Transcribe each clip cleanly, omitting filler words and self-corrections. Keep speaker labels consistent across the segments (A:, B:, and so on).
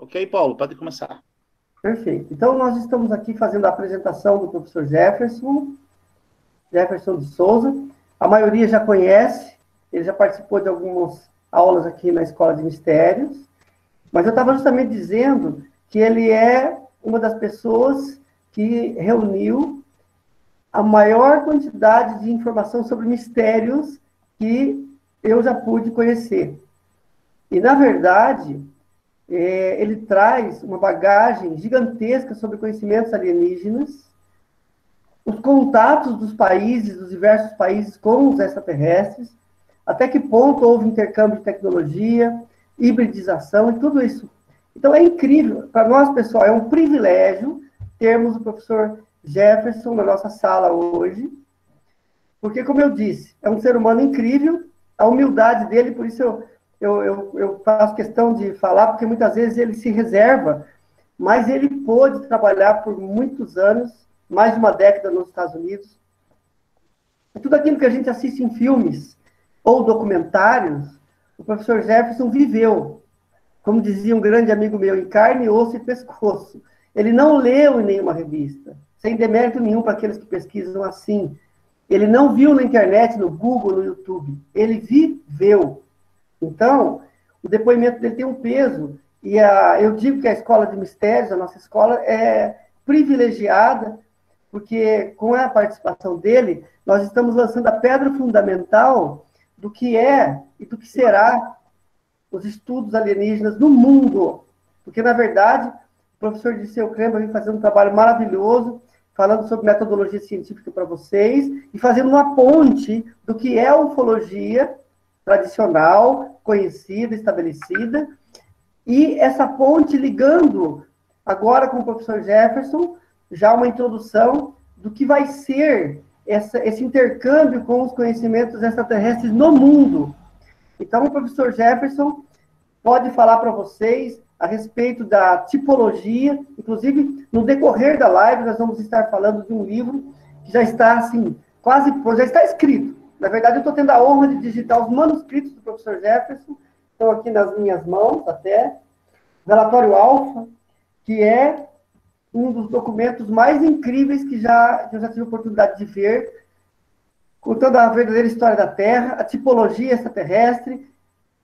A: Ok, Paulo, pode começar.
B: Perfeito. Então, nós estamos aqui fazendo a apresentação do professor Jefferson de Souza. A maioria já conhece, ele já participou de algumas aulas aqui na Escola de Mistérios, mas eu estava justamente dizendo que ele é uma das pessoas que reuniu a maior quantidade de informação sobre mistérios que eu já pude conhecer. E, na verdade, ele traz uma bagagem gigantesca sobre conhecimentos alienígenas, os contatos dos países, dos diversos países com os extraterrestres, até que ponto houve intercâmbio de tecnologia, hibridização e tudo isso. Então é incrível, para nós, pessoal, é um privilégio termos o professor Jefferson na nossa sala hoje, porque, como eu disse, é um ser humano incrível, a humildade dele, por isso eu faço questão de falar, porque muitas vezes ele se reserva, mas ele pôde trabalhar por muitos anos, mais de uma década nos Estados Unidos. E tudo aquilo que a gente assiste em filmes ou documentários, o professor Jefferson viveu. Como dizia um grande amigo meu, em carne, osso e pescoço. Ele não leu em nenhuma revista, sem demérito nenhum para aqueles que pesquisam assim. Ele não viu na internet, no Google, no YouTube. Ele viveu. Então, o depoimento dele tem um peso. E eu digo que a Escola de Mistérios, a nossa escola, é privilegiada, porque com a participação dele, nós estamos lançando a pedra fundamental do que é e do que será os estudos alienígenas no mundo. Porque, na verdade, o professor Dirceu Kramer vem fazendo um trabalho maravilhoso, falando sobre metodologia científica para vocês, e fazendo uma ponte do que é a ufologia tradicional, conhecida, estabelecida, e essa ponte ligando, agora com o professor Jefferson, já uma introdução do que vai ser esse intercâmbio com os conhecimentos extraterrestres no mundo. Então, o professor Jefferson pode falar para vocês a respeito da tipologia, inclusive, no decorrer da live, nós vamos estar falando de um livro que já está, assim, quase, já está escrito. Na verdade, eu estou tendo a honra de digitar os manuscritos do professor Jefferson, estão aqui nas minhas mãos, até, Relatório Alfa, que é um dos documentos mais incríveis que eu já tive a oportunidade de ver, contando a verdadeira história da Terra, a tipologia extraterrestre,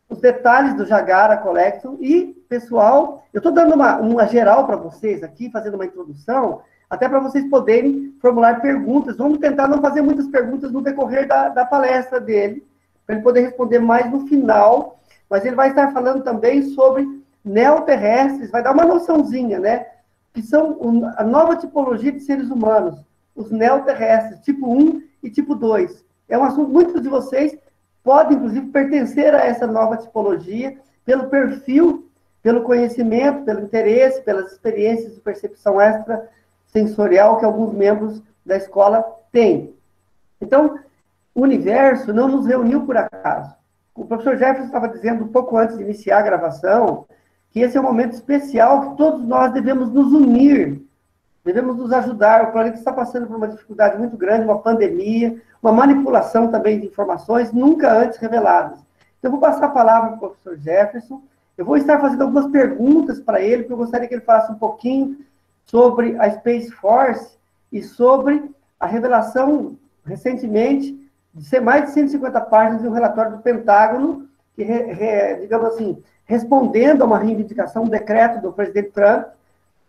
B: os detalhes do Jagara Collection. E, pessoal, eu estou dando uma geral para vocês aqui, fazendo uma introdução, até para vocês poderem formular perguntas. Vamos tentar não fazer muitas perguntas no decorrer da palestra dele, para ele poder responder mais no final, mas ele vai estar falando também sobre neoterrestres, vai dar uma noçãozinha, né? Que são a nova tipologia de seres humanos, os neoterrestres, tipo 1 e tipo 2. É um assunto, muitos de vocês podem, inclusive, pertencer a essa nova tipologia, pelo perfil, pelo conhecimento, pelo interesse, pelas experiências de percepção extrasensorial que alguns membros da escola têm. Então, o universo não nos reuniu por acaso. O professor Jefferson estava dizendo, um pouco antes de iniciar a gravação, que esse é um momento especial que todos nós devemos nos unir, devemos nos ajudar. O planeta está passando por uma dificuldade muito grande, uma pandemia, uma manipulação também de informações nunca antes reveladas. Então, eu vou passar a palavra para o professor Jefferson. Eu vou estar fazendo algumas perguntas para ele, porque eu gostaria que ele falasse um pouquinho sobre a Space Force e sobre a revelação, recentemente, de ser mais de 150 páginas de um relatório do Pentágono, que, digamos assim, respondendo a uma reivindicação, um decreto do presidente Trump,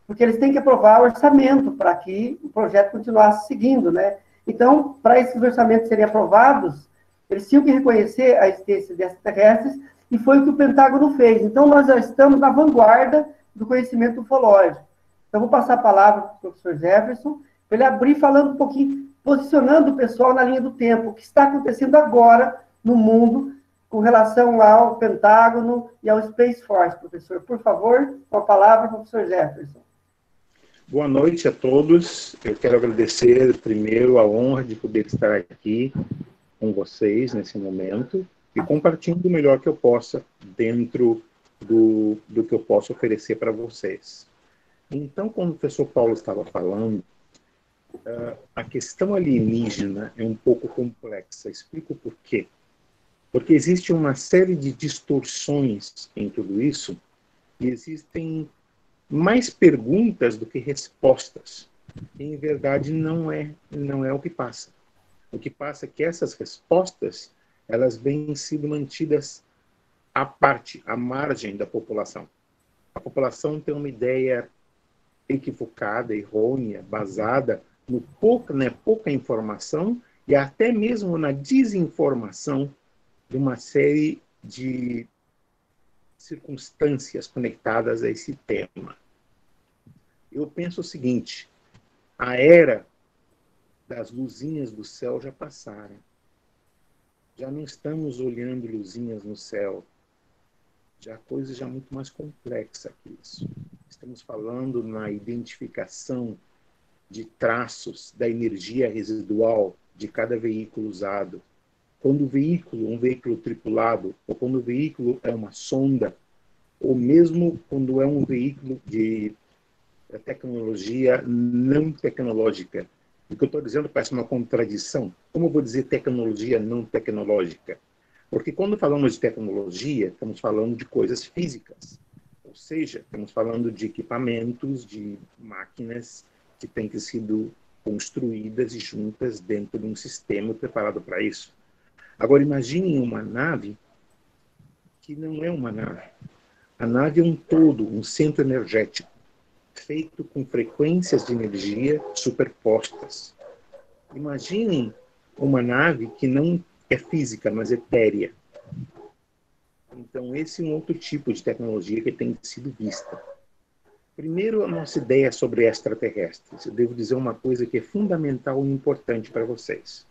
B: porque eles têm que aprovar o orçamento para que o projeto continuasse seguindo, né? Então, para esses orçamentos serem aprovados, eles tinham que reconhecer a existência de extraterrestres, e foi o que o Pentágono fez. Então, nós já estamos na vanguarda do conhecimento ufológico. Então, vou passar a palavra para o professor Jefferson, para ele abrir falando um pouquinho, posicionando o pessoal na linha do tempo, o que está acontecendo agora no mundo, com relação ao Pentágono e ao Space Force. Professor, por favor, com a palavra, professor Jefferson.
C: Boa noite a todos. Eu quero agradecer, primeiro, a honra de poder estar aqui com vocês nesse momento e compartilhando o melhor que eu possa dentro do que eu posso oferecer para vocês. Então, como o professor Paulo estava falando, a questão alienígena é um pouco complexa. Explico por quê. Porque existe uma série de distorções em tudo isso, e existem mais perguntas do que respostas. E, em verdade, não é o que passa. O que passa é que essas respostas, elas vêm sendo mantidas à parte, à margem da população. A população tem uma ideia equivocada, errônea, basada no pouca informação e até mesmo na desinformação de uma série de circunstâncias conectadas a esse tema. Eu penso o seguinte: a era das luzinhas do céu já passaram. Já não estamos olhando luzinhas no céu. Já a coisa já é muito mais complexa que isso. Estamos falando na identificação de traços da energia residual de cada veículo usado. Quando um veículo tripulado, ou quando o veículo é uma sonda, ou mesmo quando é um veículo de tecnologia não tecnológica. O que eu estou dizendo parece uma contradição. Como eu vou dizer tecnologia não tecnológica? Porque quando falamos de tecnologia, estamos falando de coisas físicas. Ou seja, estamos falando de equipamentos, de máquinas que têm que ser construídas e juntas dentro de um sistema preparado para isso. Agora, imaginem uma nave que não é uma nave. A nave é um todo, um centro energético, feito com frequências de energia superpostas. Imaginem uma nave que não é física, mas etérea. Então, esse é um outro tipo de tecnologia que tem sido vista. Primeiro, a nossa ideia sobre extraterrestres. Eu devo dizer uma coisa que é fundamental e importante para vocês.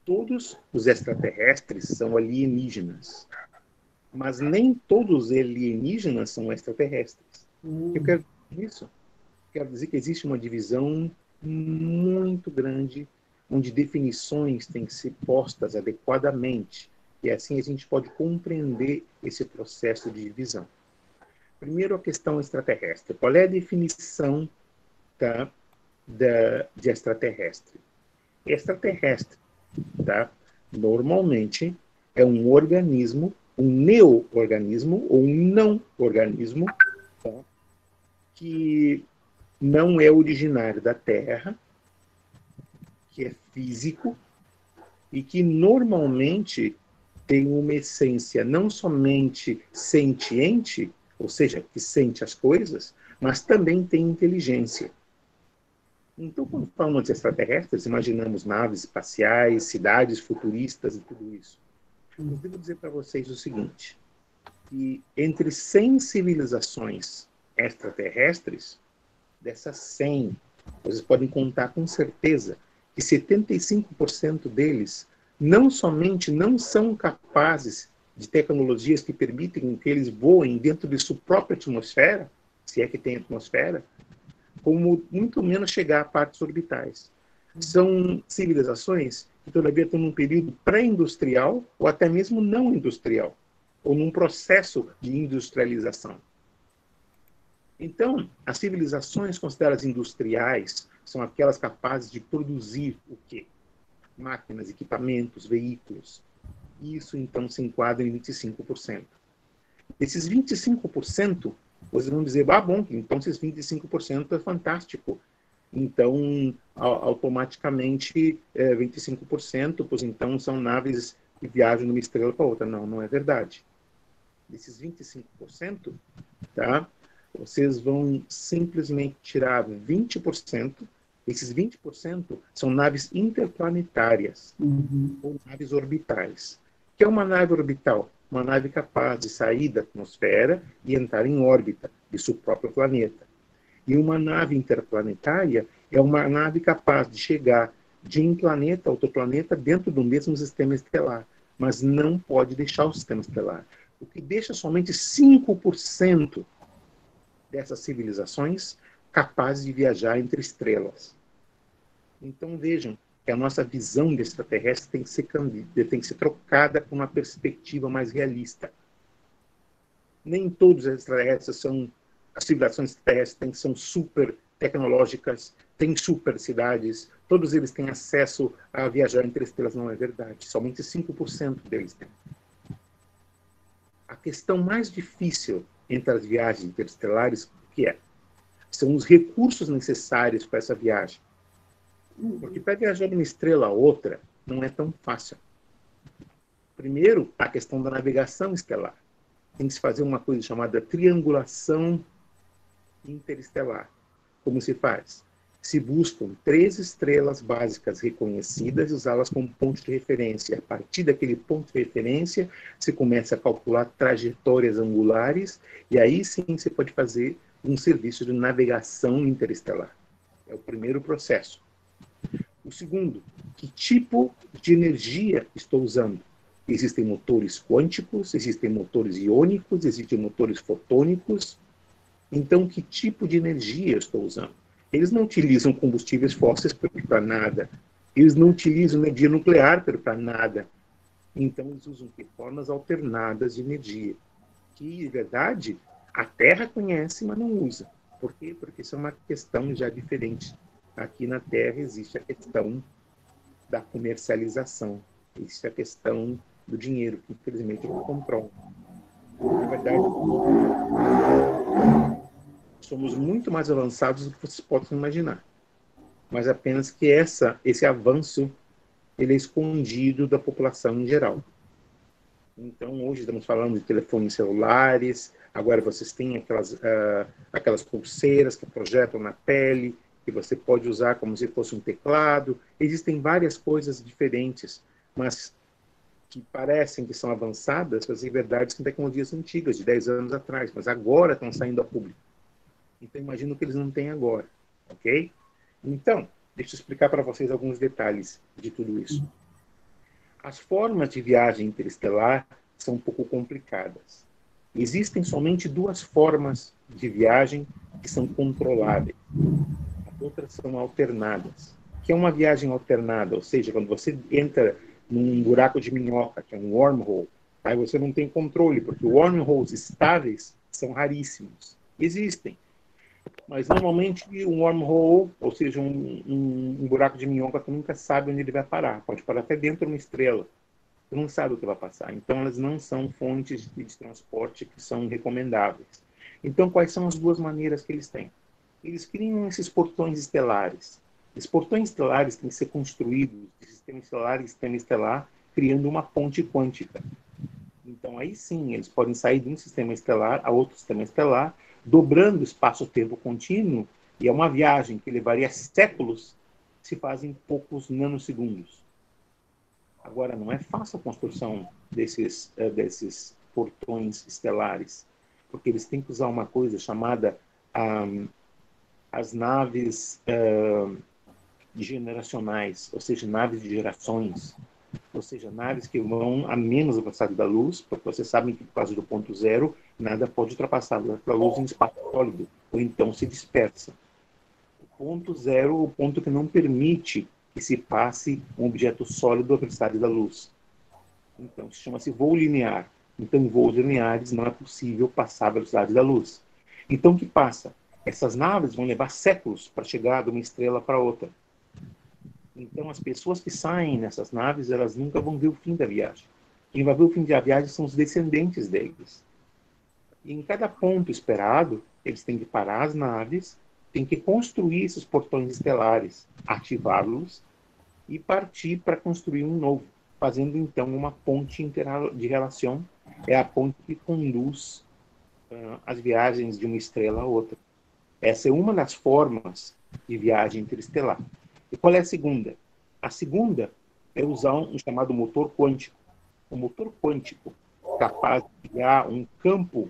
C: Todos os extraterrestres são alienígenas, mas nem todos os alienígenas são extraterrestres. Eu quero dizer isso. Quero dizer que existe uma divisão muito grande, onde definições têm que ser postas adequadamente, e assim a gente pode compreender esse processo de divisão. Primeiro, a questão extraterrestre. Qual é a definição de extraterrestre? Extraterrestre, normalmente, é um organismo, um neo-organismo ou um não-organismo, que não é originário da Terra, que é físico e que normalmente tem uma essência não somente sentiente, ou seja, que sente as coisas, mas também tem inteligência. Então, quando falamos de extraterrestres, imaginamos naves espaciais, cidades futuristas e tudo isso. Eu devo dizer para vocês o seguinte, que entre 100 civilizações extraterrestres, dessas 100, vocês podem contar com certeza que 75% deles não somente não são capazes de tecnologias que permitem que eles voem dentro de sua própria atmosfera, se é que tem atmosfera, como muito menos chegar a partes orbitais. São civilizações que todavia estão num período pré-industrial ou até mesmo não industrial, ou num processo de industrialização. Então, as civilizações consideradas industriais são aquelas capazes de produzir o quê? Máquinas, equipamentos, veículos. Isso, então, se enquadra em 25%. Desses 25%, vocês vão dizer, bom, então esses 25% é fantástico. Então, automaticamente, 25%, pois então são naves que viajam de uma estrela para outra. Não, não é verdade. Desses 25%, vocês vão simplesmente tirar 20%. Esses 20% são naves interplanetárias, ou naves orbitais. O que é uma nave orbital? Uma nave capaz de sair da atmosfera e entrar em órbita de seu próprio planeta. E uma nave interplanetária é uma nave capaz de chegar de um planeta a outro planeta dentro do mesmo sistema estelar, mas não pode deixar o sistema estelar. O que deixa somente 5% dessas civilizações capazes de viajar entre estrelas. Então vejam que a nossa visão de extraterrestre tem que ser trocada com uma perspectiva mais realista. Nem todos os extraterrestres as civilizações extraterrestres são super tecnológicas, têm super cidades, todos eles têm acesso a viajar entre estrelas, não é verdade. Somente 5% deles têm. A questão mais difícil entre as viagens interestelares que é? São os recursos necessários para essa viagem. Porque para viajar de uma estrela a outra, não é tão fácil. Primeiro, a questão da navegação estelar. Tem que se fazer uma coisa chamada triangulação interestelar. Como se faz? Se buscam 3 estrelas básicas reconhecidas e usá-las como ponto de referência. A partir daquele ponto de referência, se começa a calcular trajetórias angulares e aí sim você pode fazer um serviço de navegação interestelar. É o primeiro processo. O segundo, que tipo de energia estou usando? Existem motores quânticos, existem motores iônicos, existem motores fotônicos. Então, que tipo de energia eu estou usando? Eles não utilizam combustíveis fósseis para nada. Eles não utilizam energia nuclear para nada. Então, eles usam formas alternadas de energia, que, de verdade, a Terra conhece, mas não usa. Por quê? Porque isso é uma questão já diferente. Aqui na Terra existe a questão da comercialização. Existe a questão do dinheiro, que infelizmente não controla. Na verdade, somos muito mais avançados do que vocês possam imaginar. Mas apenas que esse avanço ele é escondido da população em geral. Então, hoje estamos falando de telefones celulares, agora vocês têm aquelas pulseiras que projetam na pele, que você pode usar como se fosse um teclado. Existem várias coisas diferentes, mas que parecem que são avançadas, mas em verdade são tecnologias antigas, de 10 anos atrás, mas agora estão saindo ao público. Então, imagino que eles não têm agora, ok? Então, deixa eu explicar para vocês alguns detalhes de tudo isso. As formas de viagem interestelar são um pouco complicadas. Existem somente 2 formas de viagem que são controláveis. As outras são alternadas. O que é uma viagem alternada? Ou seja, quando você entra num buraco de minhoca, que é um wormhole, aí você não tem controle, porque wormholes estáveis são raríssimos. Existem. Mas, normalmente, um wormhole, ou seja, um buraco de minhoca, tu nunca sabe onde ele vai parar. Pode parar até dentro de uma estrela. Tu não sabe o que vai passar. Então, elas não são fontes de transporte que são recomendáveis. Então, quais são as 2 maneiras que eles têm? Eles criam esses portões estelares. Esses portões estelares têm que ser construídos de sistema estelar em sistema estelar, criando uma ponte quântica. Então, aí sim, eles podem sair de um sistema estelar a outro sistema estelar, dobrando o espaço-tempo contínuo, e é uma viagem que levaria séculos, se faz em poucos nanosegundos. Agora, não é fácil a construção desses portões estelares, porque eles têm que usar uma coisa chamada as naves generacionais, ou seja, naves de gerações, ou seja, naves que vão a menos velocidade da luz, porque vocês sabem que por causa do ponto zero, nada pode ultrapassar a luz em espaço sólido, ou então se dispersa. O ponto zero é o ponto que não permite que se passe um objeto sólido à velocidade da luz. Então, isso chama-se voo linear. Então, em voos lineares não é possível passar a velocidade da luz. Então, o que passa? Essas naves vão levar séculos para chegar de uma estrela para outra. Então, as pessoas que saem nessas naves, elas nunca vão ver o fim da viagem. Quem vai ver o fim da viagem são os descendentes deles. E em cada ponto esperado, eles têm que parar as naves, têm que construir esses portões estelares, ativá-los e partir para construir um novo, fazendo então uma ponte de relação. É a ponte que conduz as viagens de uma estrela a outra. Essa é uma das formas de viagem interestelar. E qual é a segunda? A segunda é usar um chamado motor quântico. O motor quântico capaz de criar um campo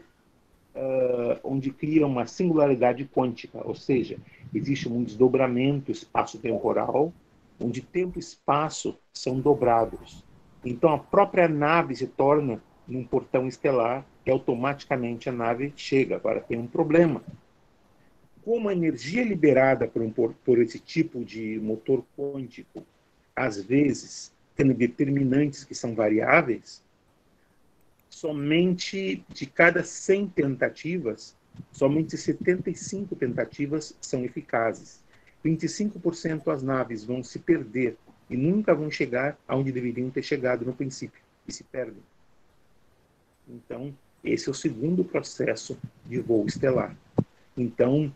C: onde cria uma singularidade quântica, ou seja, existe um desdobramento espaço-temporal, onde tempo e espaço são dobrados. Então, a própria nave se torna num portão estelar e automaticamente a nave chega. Agora, tem um problema. Como a energia liberada por esse tipo de motor quântico, às vezes, tendo determinantes que são variáveis, somente de cada 100 tentativas, somente 75 tentativas são eficazes. 25% as naves vão se perder e nunca vão chegar aonde deveriam ter chegado no princípio, e se perdem. Então, esse é o segundo processo de voo estelar. Então,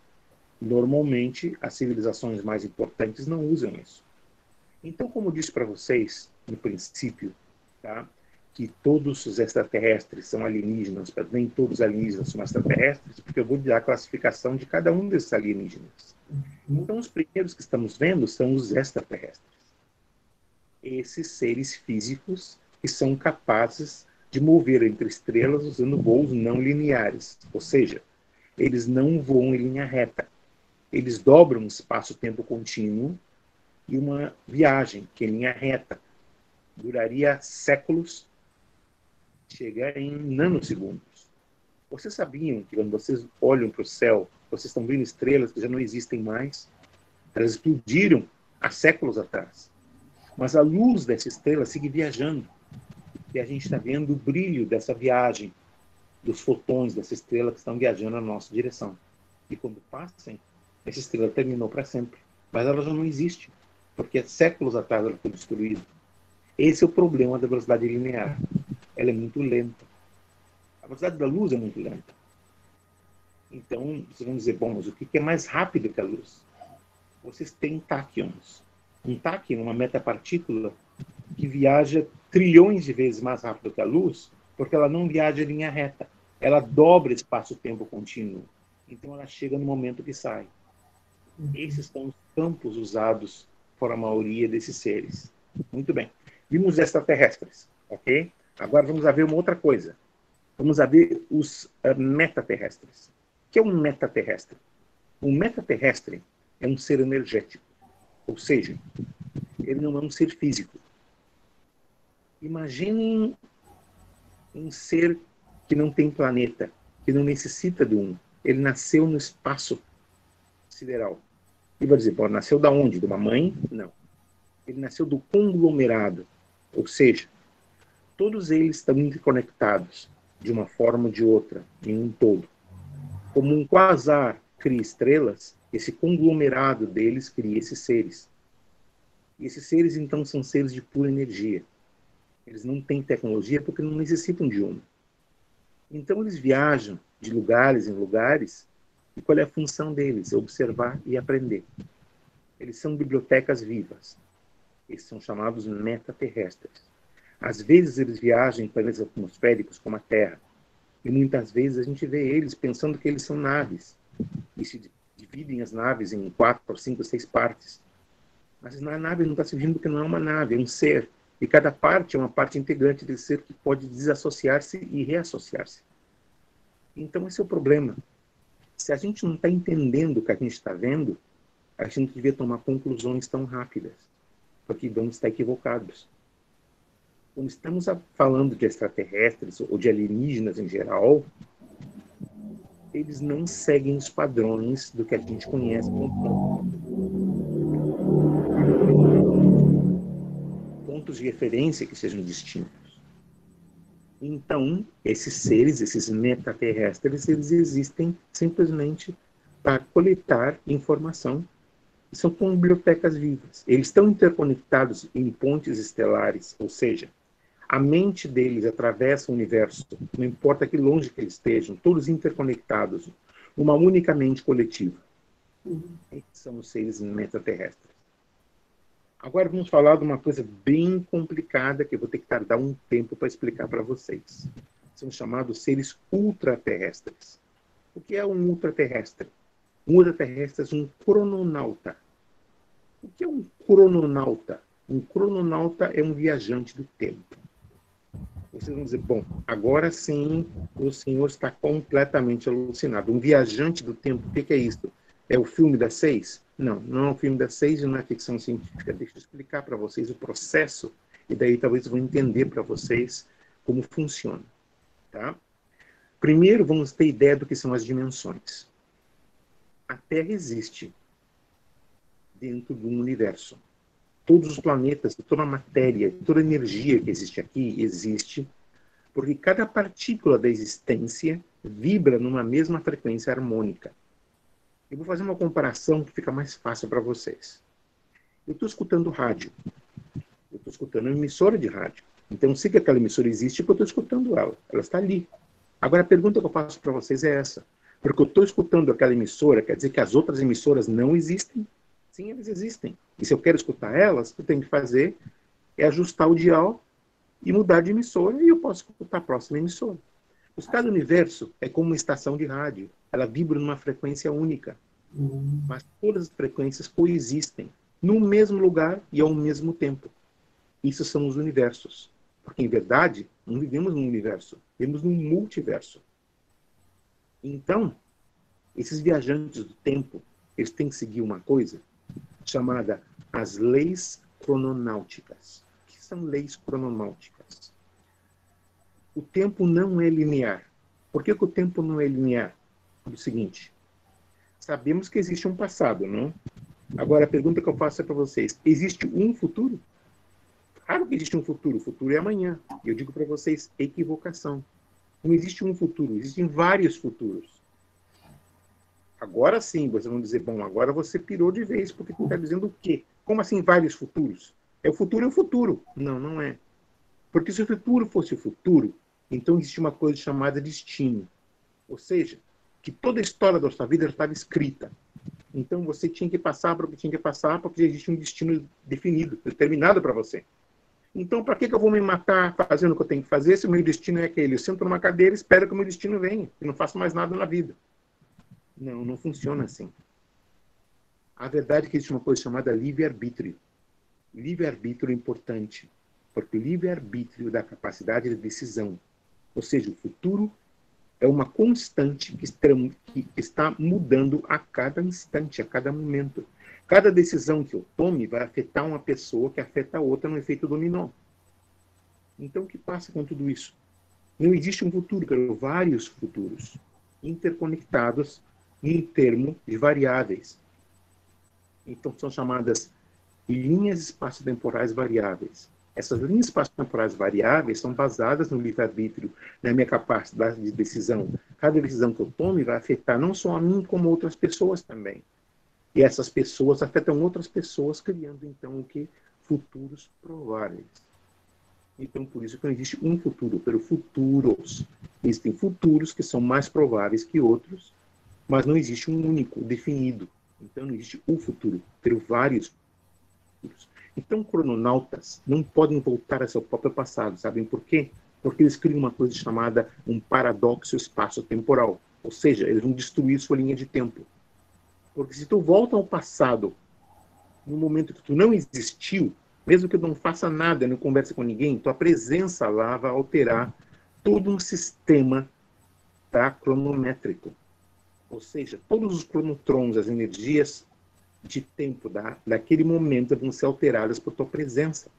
C: normalmente, as civilizações mais importantes não usam isso. Então, como eu disse para vocês, no princípio, tá, que todos os extraterrestres são alienígenas, mas nem todos os alienígenas são extraterrestres, porque eu vou dar a classificação de cada um desses alienígenas. Então, os primeiros que estamos vendo são os extraterrestres. Esses seres físicos que são capazes de mover entre estrelas usando voos não lineares, ou seja, eles não voam em linha reta. Eles dobram um espaço-tempo contínuo e uma viagem que em linha reta duraria séculos, chega em nanosegundos. Vocês sabiam que quando vocês olham para o céu, vocês estão vendo estrelas que já não existem mais? Elas explodiram há séculos atrás. Mas a luz dessa estrela segue viajando. E a gente está vendo o brilho dessa viagem, dos fotões dessa estrela que estão viajando na nossa direção. E quando passam, essa estrela terminou para sempre. Mas ela já não existe, porque há séculos atrás ela foi destruída. Esse é o problema da velocidade linear. Ela é muito lenta. A velocidade da luz é muito lenta. Então, vocês vão dizer, bom, mas o que é mais rápido que a luz? Vocês têm táquions. Um táquion é uma metapartícula que viaja trilhões de vezes mais rápido que a luz, porque ela não viaja em linha reta. Ela dobra espaço-tempo contínuo. Então, ela chega no momento que sai. Esses são os campos usados por a maioria desses seres. Muito bem. Vimos extraterrestres, ok? Agora vamos ver uma outra coisa. Vamos ver os metaterrestres. O que é um metaterrestre? Um metaterrestre é um ser energético. Ou seja, ele não é um ser físico. Imaginem um ser que não tem planeta, que não necessita de um. Ele nasceu no espaço sideral. E vai dizer, pô, nasceu da onde? De uma mãe? Não. Ele nasceu do conglomerado. Ou seja, todos eles estão interconectados de uma forma ou de outra, em um todo. Como um quasar cria estrelas, esse conglomerado deles cria esses seres. E esses seres, então, são seres de pura energia. Eles não têm tecnologia porque não necessitam de uma. Então, eles viajam de lugares em lugares. E qual é a função deles? Observar e aprender. Eles são bibliotecas vivas. Eles são chamados metaterrestres. Às vezes eles viajam em planetas atmosféricos como a Terra. E muitas vezes a gente vê eles pensando que eles são naves. E se dividem as naves em 4, 5, 6 partes. Mas a nave não está se vendo porque não é uma nave, é um ser. E cada parte é uma parte integrante desse ser que pode desassociar-se e reassociar-se. Então esse é o problema. Se a gente não está entendendo o que a gente está vendo, a gente não devia tomar conclusões tão rápidas, porque vamos estar equivocados. Quando estamos falando de extraterrestres ou de alienígenas em geral, eles não seguem os padrões do que a gente conhece como pontos de referência que sejam distintos. Então, esses seres, esses metaterrestres, eles existem simplesmente para coletar informação. São como bibliotecas vivas. Eles estão interconectados em pontes estelares, ou seja, a mente deles atravessa o universo, não importa que longe que eles estejam, todos interconectados, uma única mente coletiva. Esses são os seres metaterrestres. Agora vamos falar de uma coisa bem complicada que eu vou ter que tardar um tempo para explicar para vocês. São chamados seres ultraterrestres. O que é um ultraterrestre? Um ultraterrestre é um crononauta. O que é um crononauta? Um crononauta é um viajante do tempo. Vocês vão dizer, bom, agora sim o senhor está completamente alucinado. Um viajante do tempo, o que é isso? É o filme das 6? Não, não é o filme das 6 e não é ficção científica. Deixa eu explicar para vocês o processo e daí talvez vão entender para vocês como funciona. Tá? Primeiro, vamos ter ideia do que são as dimensões. A Terra existe dentro de um universo. Todos os planetas, toda a matéria, toda a energia que existe aqui existe porque cada partícula da existência vibra numa mesma frequência harmônica. Eu vou fazer uma comparação que fica mais fácil para vocês. Eu estou escutando rádio. Eu estou escutando uma emissora de rádio. Então, eu sei que aquela emissora existe porque eu estou escutando ela. Ela está ali. Agora, a pergunta que eu faço para vocês é essa. Porque eu estou escutando aquela emissora, quer dizer que as outras emissoras não existem? Sim, elas existem. E se eu quero escutar elas, o que eu tenho que fazer é ajustar o dial e mudar de emissora, e eu posso escutar a próxima emissora. O estado do universo é como uma estação de rádio. Ela vibra numa frequência única. Mas todas as frequências coexistem no mesmo lugar e ao mesmo tempo. Isso são os universos. Porque, em verdade, não vivemos num universo, vivemos num multiverso. Então, esses viajantes do tempo, eles têm que seguir uma coisa chamada as leis crononáuticas. O que são leis crononáuticas? O tempo não é linear. Por que o tempo não é linear? É o seguinte, sabemos que existe um passado, não? Agora, a pergunta que eu faço é para vocês, existe um futuro? Claro que existe um futuro, o futuro é amanhã. E eu digo para vocês, equivocação. Não existe um futuro, existem vários futuros. Agora sim, vocês vão dizer, bom, agora você pirou de vez, porque tu está dizendo o quê? Como assim vários futuros? É o futuro. Não, não é. Porque se o futuro fosse o futuro, então existe uma coisa chamada destino. Ou seja, que toda a história da sua vida estava escrita. Então você tinha que passar para o que tinha que passar, porque existe um destino definido, determinado para você. Então, para que eu vou me matar fazendo o que eu tenho que fazer se o meu destino é aquele? Eu sento numa cadeira e espero que o meu destino venha, e não faço mais nada na vida. Não, não funciona assim. A verdade é que existe uma coisa chamada livre-arbítrio. Livre-arbítrio é importante, porque o livre-arbítrio dá capacidade de decisão. Ou seja, o futuro é uma constante que está mudando a cada instante, a cada momento. Cada decisão que eu tome vai afetar uma pessoa que afeta a outra no efeito dominó. Então, o que passa com tudo isso? Não existe um futuro, quero vários futuros interconectados em termos de variáveis. Então, são chamadas linhas espaço-temporais variáveis. Essas linhas espaço-temporais variáveis são basadas no livre-arbítrio, na minha capacidade de decisão. Cada decisão que eu tome vai afetar não só a mim, como outras pessoas também. E essas pessoas afetam outras pessoas, criando, então, o que? Futuros prováveis. Então, por isso que não existe um futuro, pero futuros. Existem futuros que são mais prováveis que outros, mas não existe um único, definido. Então, não existe um futuro, pero vários futuros. Então, crononautas não podem voltar a seu próprio passado. Sabem por quê? Porque eles criam uma coisa chamada um paradoxo espaço-temporal. Ou seja, eles vão destruir sua linha de tempo. Porque se tu volta ao passado, no momento que tu não existiu, mesmo que eu não faça nada, não converse com ninguém, tua presença lá vai alterar todo um sistema, tá, cronométrico. Ou seja, todos os cronotrons, as energias de tempo daquele momento vão ser alteradas por tua presença.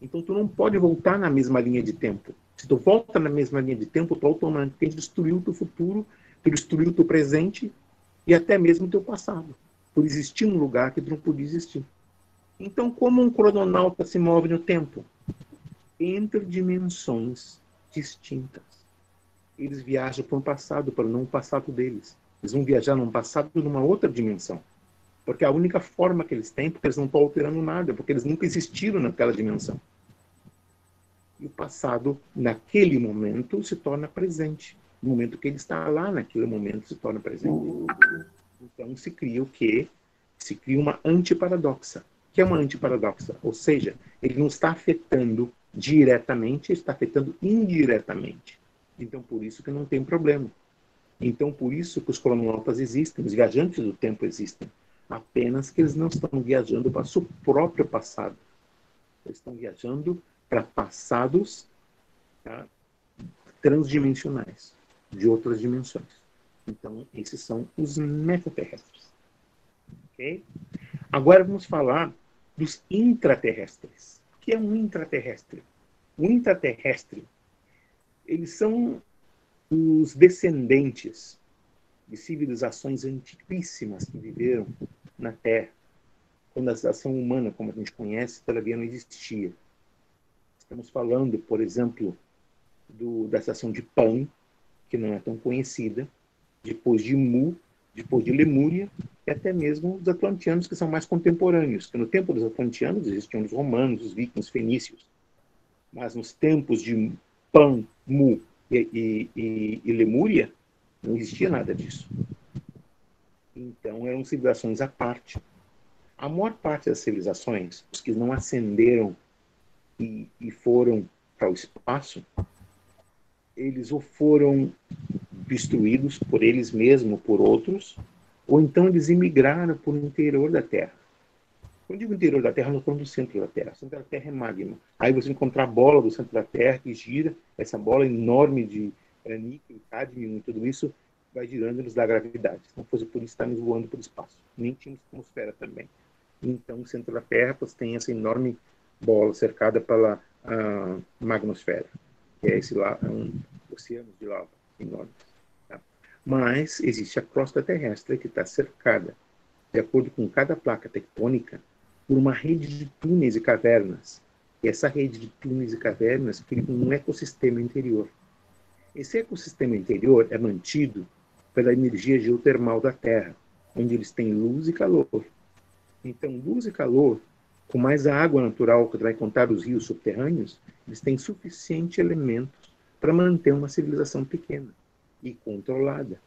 C: Então, tu não pode voltar na mesma linha de tempo. Se tu volta na mesma linha de tempo, tu automaticamente destruiu o teu futuro, tu destruiu o teu presente e até mesmo o teu passado. Por existir um lugar que tu não podia existir. Então, como um crononauta se move no tempo? Entre dimensões distintas. Eles viajam para um passado, para não o passado deles. Eles vão viajar num passado numa outra dimensão. Porque é a única forma que eles têm, porque eles não estão alterando nada, porque eles nunca existiram naquela dimensão. E o passado, naquele momento, se torna presente. No momento que ele está lá, naquele momento, se torna presente. Então, se cria o quê? Se cria uma antiparadoxa. O que é uma antiparadoxa? Ou seja, ele não está afetando diretamente, ele está afetando indiretamente. Então, por isso que não tem problema. Então, por isso que os crononautas existem, os viajantes do tempo existem. Apenas que eles não estão viajando para o seu próprio passado. Eles estão viajando para passados, tá, transdimensionais, de outras dimensões. Então, esses são os metaterrestres. Okay? Agora vamos falar dos intraterrestres. O que é um intraterrestre? O intraterrestre, eles são os descendentes de civilizações antiquíssimas que viveram na Terra, quando a civilização humana, como a gente conhece, todavia não existia. Estamos falando, por exemplo, da civilização de Pan, que não é tão conhecida, depois de Mu, depois de Lemúria, e até mesmo os atlanteanos, que são mais contemporâneos, que no tempo dos atlanteanos existiam os romanos, os vikings, os fenícios. Mas nos tempos de Pan, Mu e Lemúria, Não existia nada disso. Então, eram civilizações à parte. A maior parte das civilizações, os que não ascenderam e foram para o espaço, eles ou foram destruídos por eles mesmos, por outros, ou então eles imigraram para o interior da Terra. Quando digo interior da Terra, não estou no centro da Terra. O centro da Terra é magma. Aí você encontra a bola do centro da Terra que gira, essa bola enorme de níquel, cádmio e tudo isso vai girando e nos dá gravidade. Se não fosse por isso, estamos voando para o espaço. Nem tínhamos atmosfera também. Então, o centro da Terra tem essa enorme bola cercada pela magnosfera, que é esse lá, um oceano de lava enorme. Tá? Mas existe a crosta terrestre que está cercada, de acordo com cada placa tectônica, por uma rede de túneis e cavernas. E essa rede de túneis e cavernas cria um ecossistema interior. Esse ecossistema interior é mantido pela energia geotermal da Terra, onde eles têm luz e calor. Então, luz e calor, com mais a água natural que vai contar os rios subterrâneos, eles têm suficiente elementos para manter uma civilização pequena e controlada.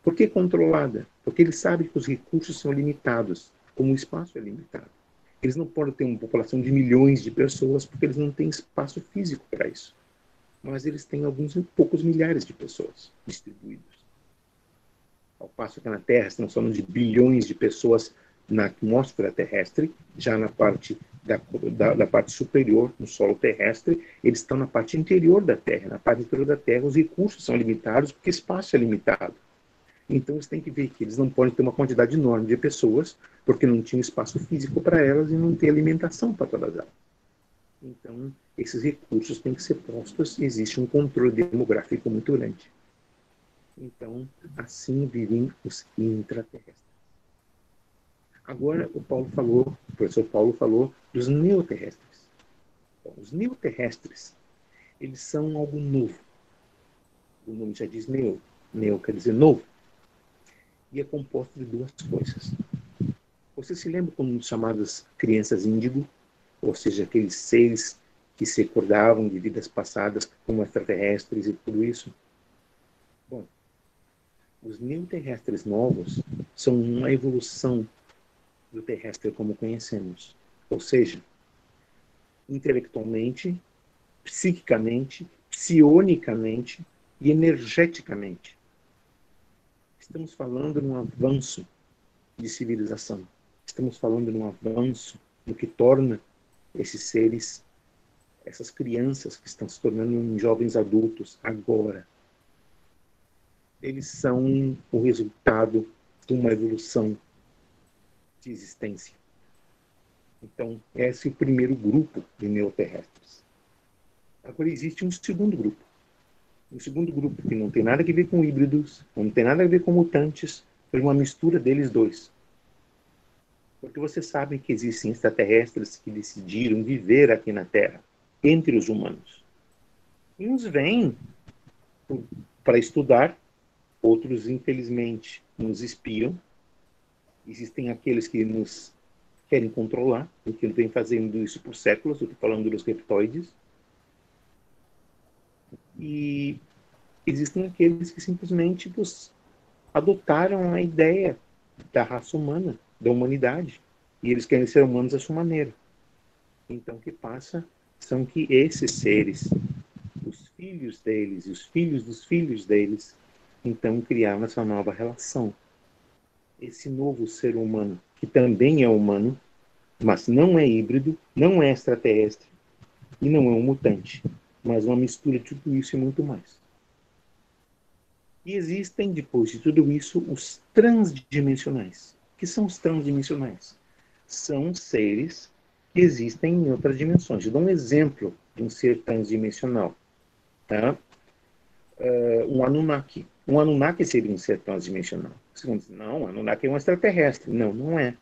C: Por que controlada? Porque eles sabem que os recursos são limitados, como o espaço é limitado. Eles não podem ter uma população de milhões de pessoas porque eles não têm espaço físico para isso. Mas eles têm alguns poucos milhares de pessoas distribuídos. Ao passo que na Terra estamos falando de bilhões de pessoas na atmosfera terrestre, já na parte da parte superior, no solo terrestre, eles estão na parte interior da Terra. Na parte interior da Terra, os recursos são limitados porque o espaço é limitado. Então, você tem que ver que eles não podem ter uma quantidade enorme de pessoas, porque não tinha espaço físico para elas e não tem alimentação para todas elas. Então, esses recursos têm que ser postos e existe um controle demográfico muito grande. Então, assim vivem os intraterrestres. Agora, o professor Paulo falou dos neoterrestres. Então, os neoterrestres, eles são algo novo. O nome já diz neo. Neo quer dizer novo. E é composto de duas coisas. Você se lembra como chamadas crianças índigo? Ou seja, aqueles seres que se recordavam de vidas passadas como extraterrestres e tudo isso? Bom, os neoterrestres novos são uma evolução do terrestre como conhecemos. Ou seja, intelectualmente, psiquicamente, psionicamente e energeticamente. Estamos falando de um avanço de civilização. Estamos falando de um avanço no que torna esses seres, essas crianças que estão se tornando jovens adultos agora. Eles são o resultado de uma evolução de existência. Então, esse é o primeiro grupo de neoterrestres. Agora existe um segundo grupo. Um segundo grupo que não tem nada a ver com híbridos, não tem nada a ver com mutantes, foi uma mistura deles dois. Porque vocês sabem que existem extraterrestres que decidiram viver aqui na Terra, entre os humanos. E uns vêm para estudar, outros, infelizmente, nos espiam. Existem aqueles que nos querem controlar, porque vem fazendo isso por séculos, eu estou falando dos reptoides. E existem aqueles que simplesmente adotaram a ideia da raça humana, da humanidade, e eles querem ser humanos à sua maneira. Então, o que passa são que esses seres, os filhos deles e os filhos dos filhos deles, então criaram essa nova relação. Esse novo ser humano, que também é humano, mas não é híbrido, não é extraterrestre e não é um mutante, mas uma mistura de tudo isso e muito mais. E existem, depois de tudo isso, os transdimensionais. O que são os transdimensionais? São seres que existem em outras dimensões. Eu dou um exemplo de um ser transdimensional. Tá? Um Anunnaki. Um Anunnaki seria um ser transdimensional. Você diz, não, um Anunnaki é um extraterrestre. Não, não é.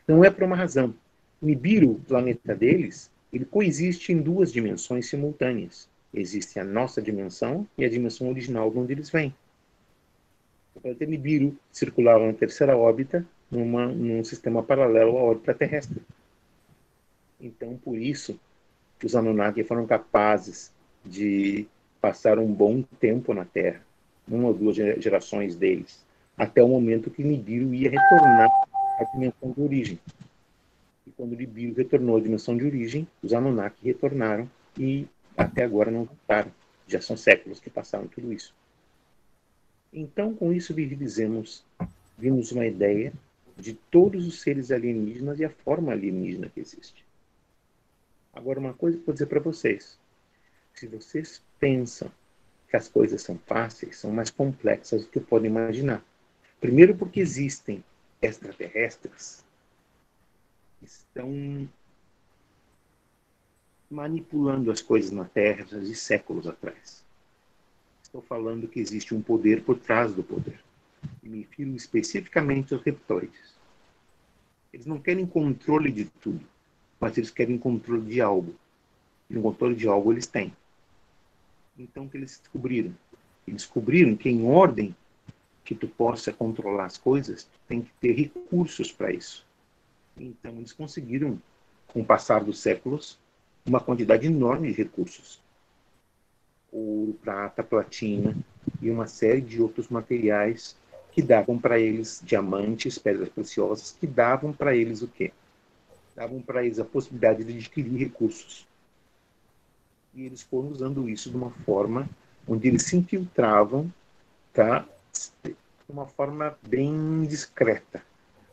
C: Não é por uma razão. O Nibiru, o planeta deles, ele coexiste em duas dimensões simultâneas. Existe a nossa dimensão e a dimensão original de onde eles vêm. O planeta Nibiru circulava na terceira órbita, num sistema paralelo à órbita terrestre. Então, por isso, os Anunnaki foram capazes de passar um bom tempo na Terra. uma ou duas gerações deles, até o momento que Nibiru ia retornar à dimensão de origem. E quando Nibiru retornou à dimensão de origem, os Anunnaki retornaram e até agora não voltaram. Já são séculos que passaram tudo isso. Então, com isso, vimos uma ideia de todos os seres alienígenas e a forma alienígena que existe. Agora, uma coisa que eu vou dizer para vocês. Se vocês pensam que as coisas são fáceis, são mais complexas do que podem imaginar. Primeiro porque existem extraterrestres que estão manipulando as coisas na Terra de séculos atrás. Estou falando que existe um poder por trás do poder. E me refiro especificamente aos reptoides. Eles não querem controle de tudo, mas eles querem controle de algo. E o controle de algo eles têm. Então, o que eles descobriram? Eles descobriram que em ordem que tu possa controlar as coisas, tu tem que ter recursos para isso. Então, eles conseguiram, com o passar dos séculos, uma quantidade enorme de recursos. Ouro, prata, platina e uma série de outros materiais que davam para eles, diamantes, pedras preciosas, que davam para eles o quê? Davam para eles a possibilidade de adquirir recursos. E eles foram usando isso de uma forma onde eles se infiltravam, tá? De uma forma bem discreta,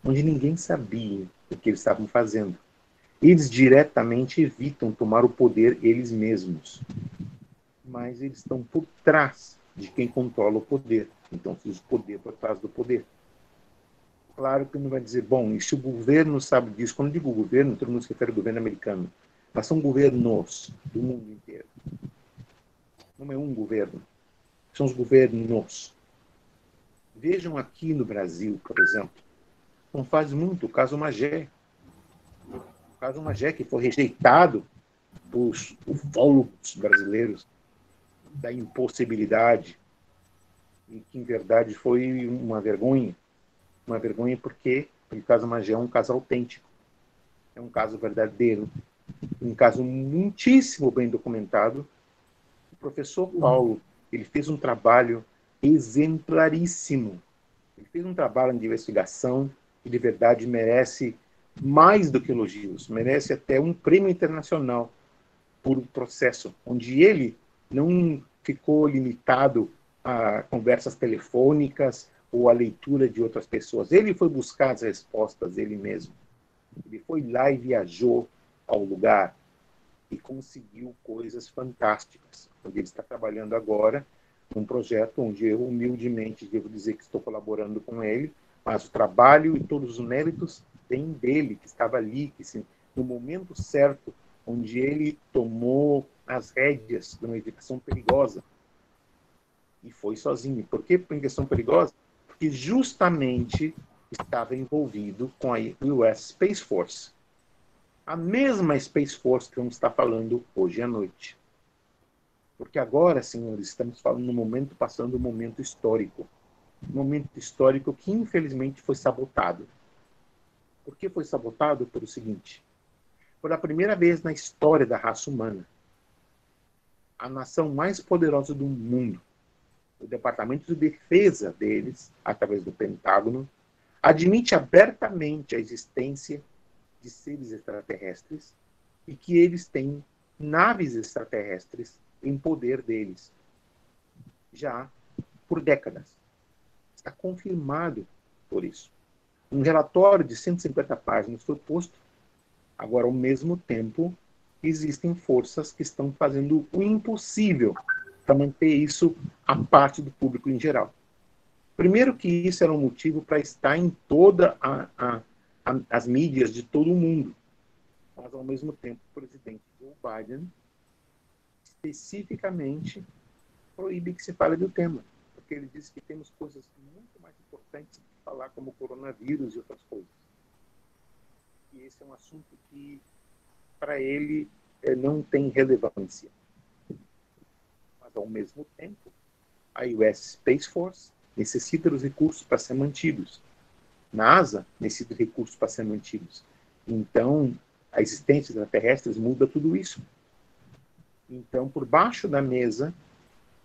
C: onde ninguém sabia o que eles estavam fazendo. Eles diretamente evitam tomar o poder eles mesmos, mas eles estão por trás de quem controla o poder. Então, fiz o poder por trás do poder. Claro que não vai dizer, bom, e se o governo sabe disso? Quando eu digo governo, todo mundo se refere ao governo americano, mas são governos do mundo inteiro. Não é um governo, são os governos. Vejam aqui no Brasil, por exemplo, não faz muito o caso Magé. O caso Magé, que foi rejeitado por ufólogos brasileiros da impossibilidade, e que, em verdade, foi uma vergonha. Uma vergonha porque o caso Magé é um caso autêntico, é um caso verdadeiro, um caso muitíssimo bem documentado. O professor Paulo, ele fez um trabalho exemplaríssimo. Ele fez um trabalho de investigação que, de verdade, merece mais do que elogios, merece até um prêmio internacional por um processo onde ele não ficou limitado a conversas telefônicas ou a leitura de outras pessoas. Ele foi buscar as respostas ele mesmo. Ele foi lá e viajou ao lugar e conseguiu coisas fantásticas. Onde ele está trabalhando agora num projeto onde eu, humildemente, devo dizer que estou colaborando com ele, mas o trabalho e todos os méritos vêm dele, que estava ali, que no momento certo, onde ele tomou as rédeas de uma investigação perigosa e foi sozinho. Por que investigação perigosa? Porque justamente estava envolvido com a US Space Force. A mesma Space Force que vamos estar falando hoje à noite. Porque agora, senhores, estamos falando no momento, passando um momento histórico. Um momento histórico que, infelizmente, foi sabotado. Por que foi sabotado? Pelo seguinte. Pela primeira vez na história da raça humana, a nação mais poderosa do mundo, o Departamento de Defesa deles, através do Pentágono, admite abertamente a existência de seres extraterrestres e que eles têm naves extraterrestres em poder deles, já por décadas. Está confirmado por isso. Um relatório de 150 páginas foi posto. Agora, ao mesmo tempo, existem forças que estão fazendo o impossível para manter isso à parte do público em geral. Primeiro que isso era um motivo para estar em todas as mídias de todo o mundo. Mas, ao mesmo tempo, o presidente Joe Biden especificamente proíbe que se fale do tema, porque ele diz que temos coisas muito mais importantes de falar, como o coronavírus e outras coisas. E esse é um assunto que, para ele, não tem relevância. Mas, ao mesmo tempo, a US Space Force necessita dos recursos para ser mantidos. NASA necessita de recursos para ser mantidos. Então, a existência extraterrestres muda tudo isso. Então, por baixo da mesa,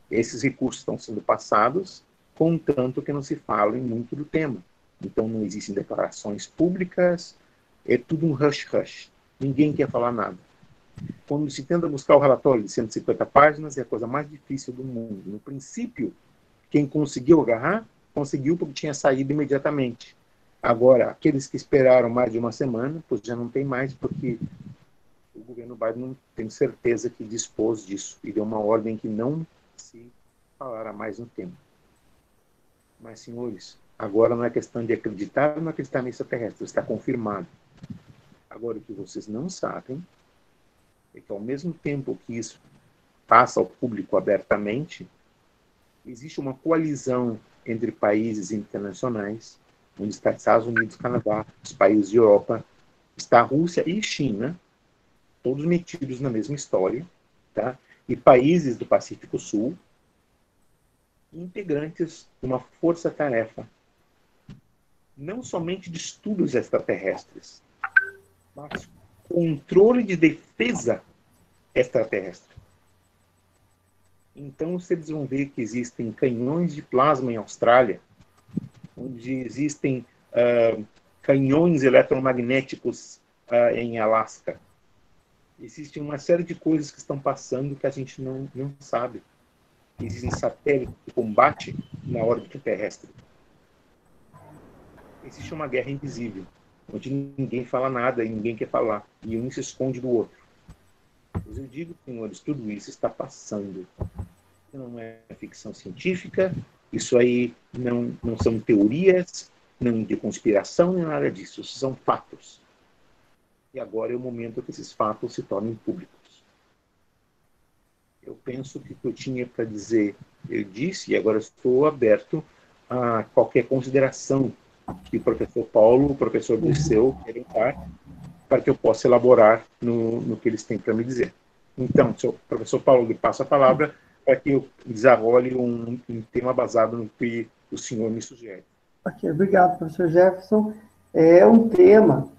C: Esses recursos estão sendo passados, contanto que não se fale muito do tema. Então, não existem declarações públicas, é tudo um hush-hush. Ninguém quer falar nada. Quando se tenta buscar o relatório de 150 páginas, é a coisa mais difícil do mundo. No princípio, quem conseguiu agarrar, conseguiu porque tinha saído imediatamente. Agora, aqueles que esperaram mais de uma semana, pois já não tem mais, porque o governo Biden não tem certeza que dispôs disso e deu uma ordem que não se falará mais no tema. Mas, senhores, agora não é questão de acreditar ou não acreditar nesse extraterrestre, está confirmado. Agora, o que vocês não sabem é que, ao mesmo tempo que isso passa ao público abertamente, existe uma coalizão entre países internacionais, onde está Estados Unidos, Canadá, os países de Europa, está a Rússia e China, todos metidos na mesma história, tá? E países do Pacífico Sul, integrantes de uma força-tarefa, não somente de estudos extraterrestres, mas controle de defesa extraterrestre. Então, vocês vão ver que existem canhões de plasma em Austrália, onde existem canhões eletromagnéticos em Alasca. Existe uma série de coisas que estão passando que a gente não sabe. Existem satélites de combate na órbita terrestre. Existe uma guerra invisível, onde ninguém fala nada e ninguém quer falar, e um se esconde do outro. Mas eu digo, senhores, tudo isso está passando. Não é ficção científica, isso aí não são teorias, não de conspiração, nem nada disso. Isso são fatos. E agora é o momento que esses fatos se tornem públicos. Eu penso que o que eu tinha para dizer, eu disse, e agora estou aberto a qualquer consideração que o professor Paulo, o professor Dirceu querem dar, para que eu possa elaborar no que eles têm para me dizer. Então, professor Paulo, lhe passo a palavra para que eu desarrole um tema baseado no que o senhor me sugere.
B: Ok, obrigado, professor Jefferson. É um tema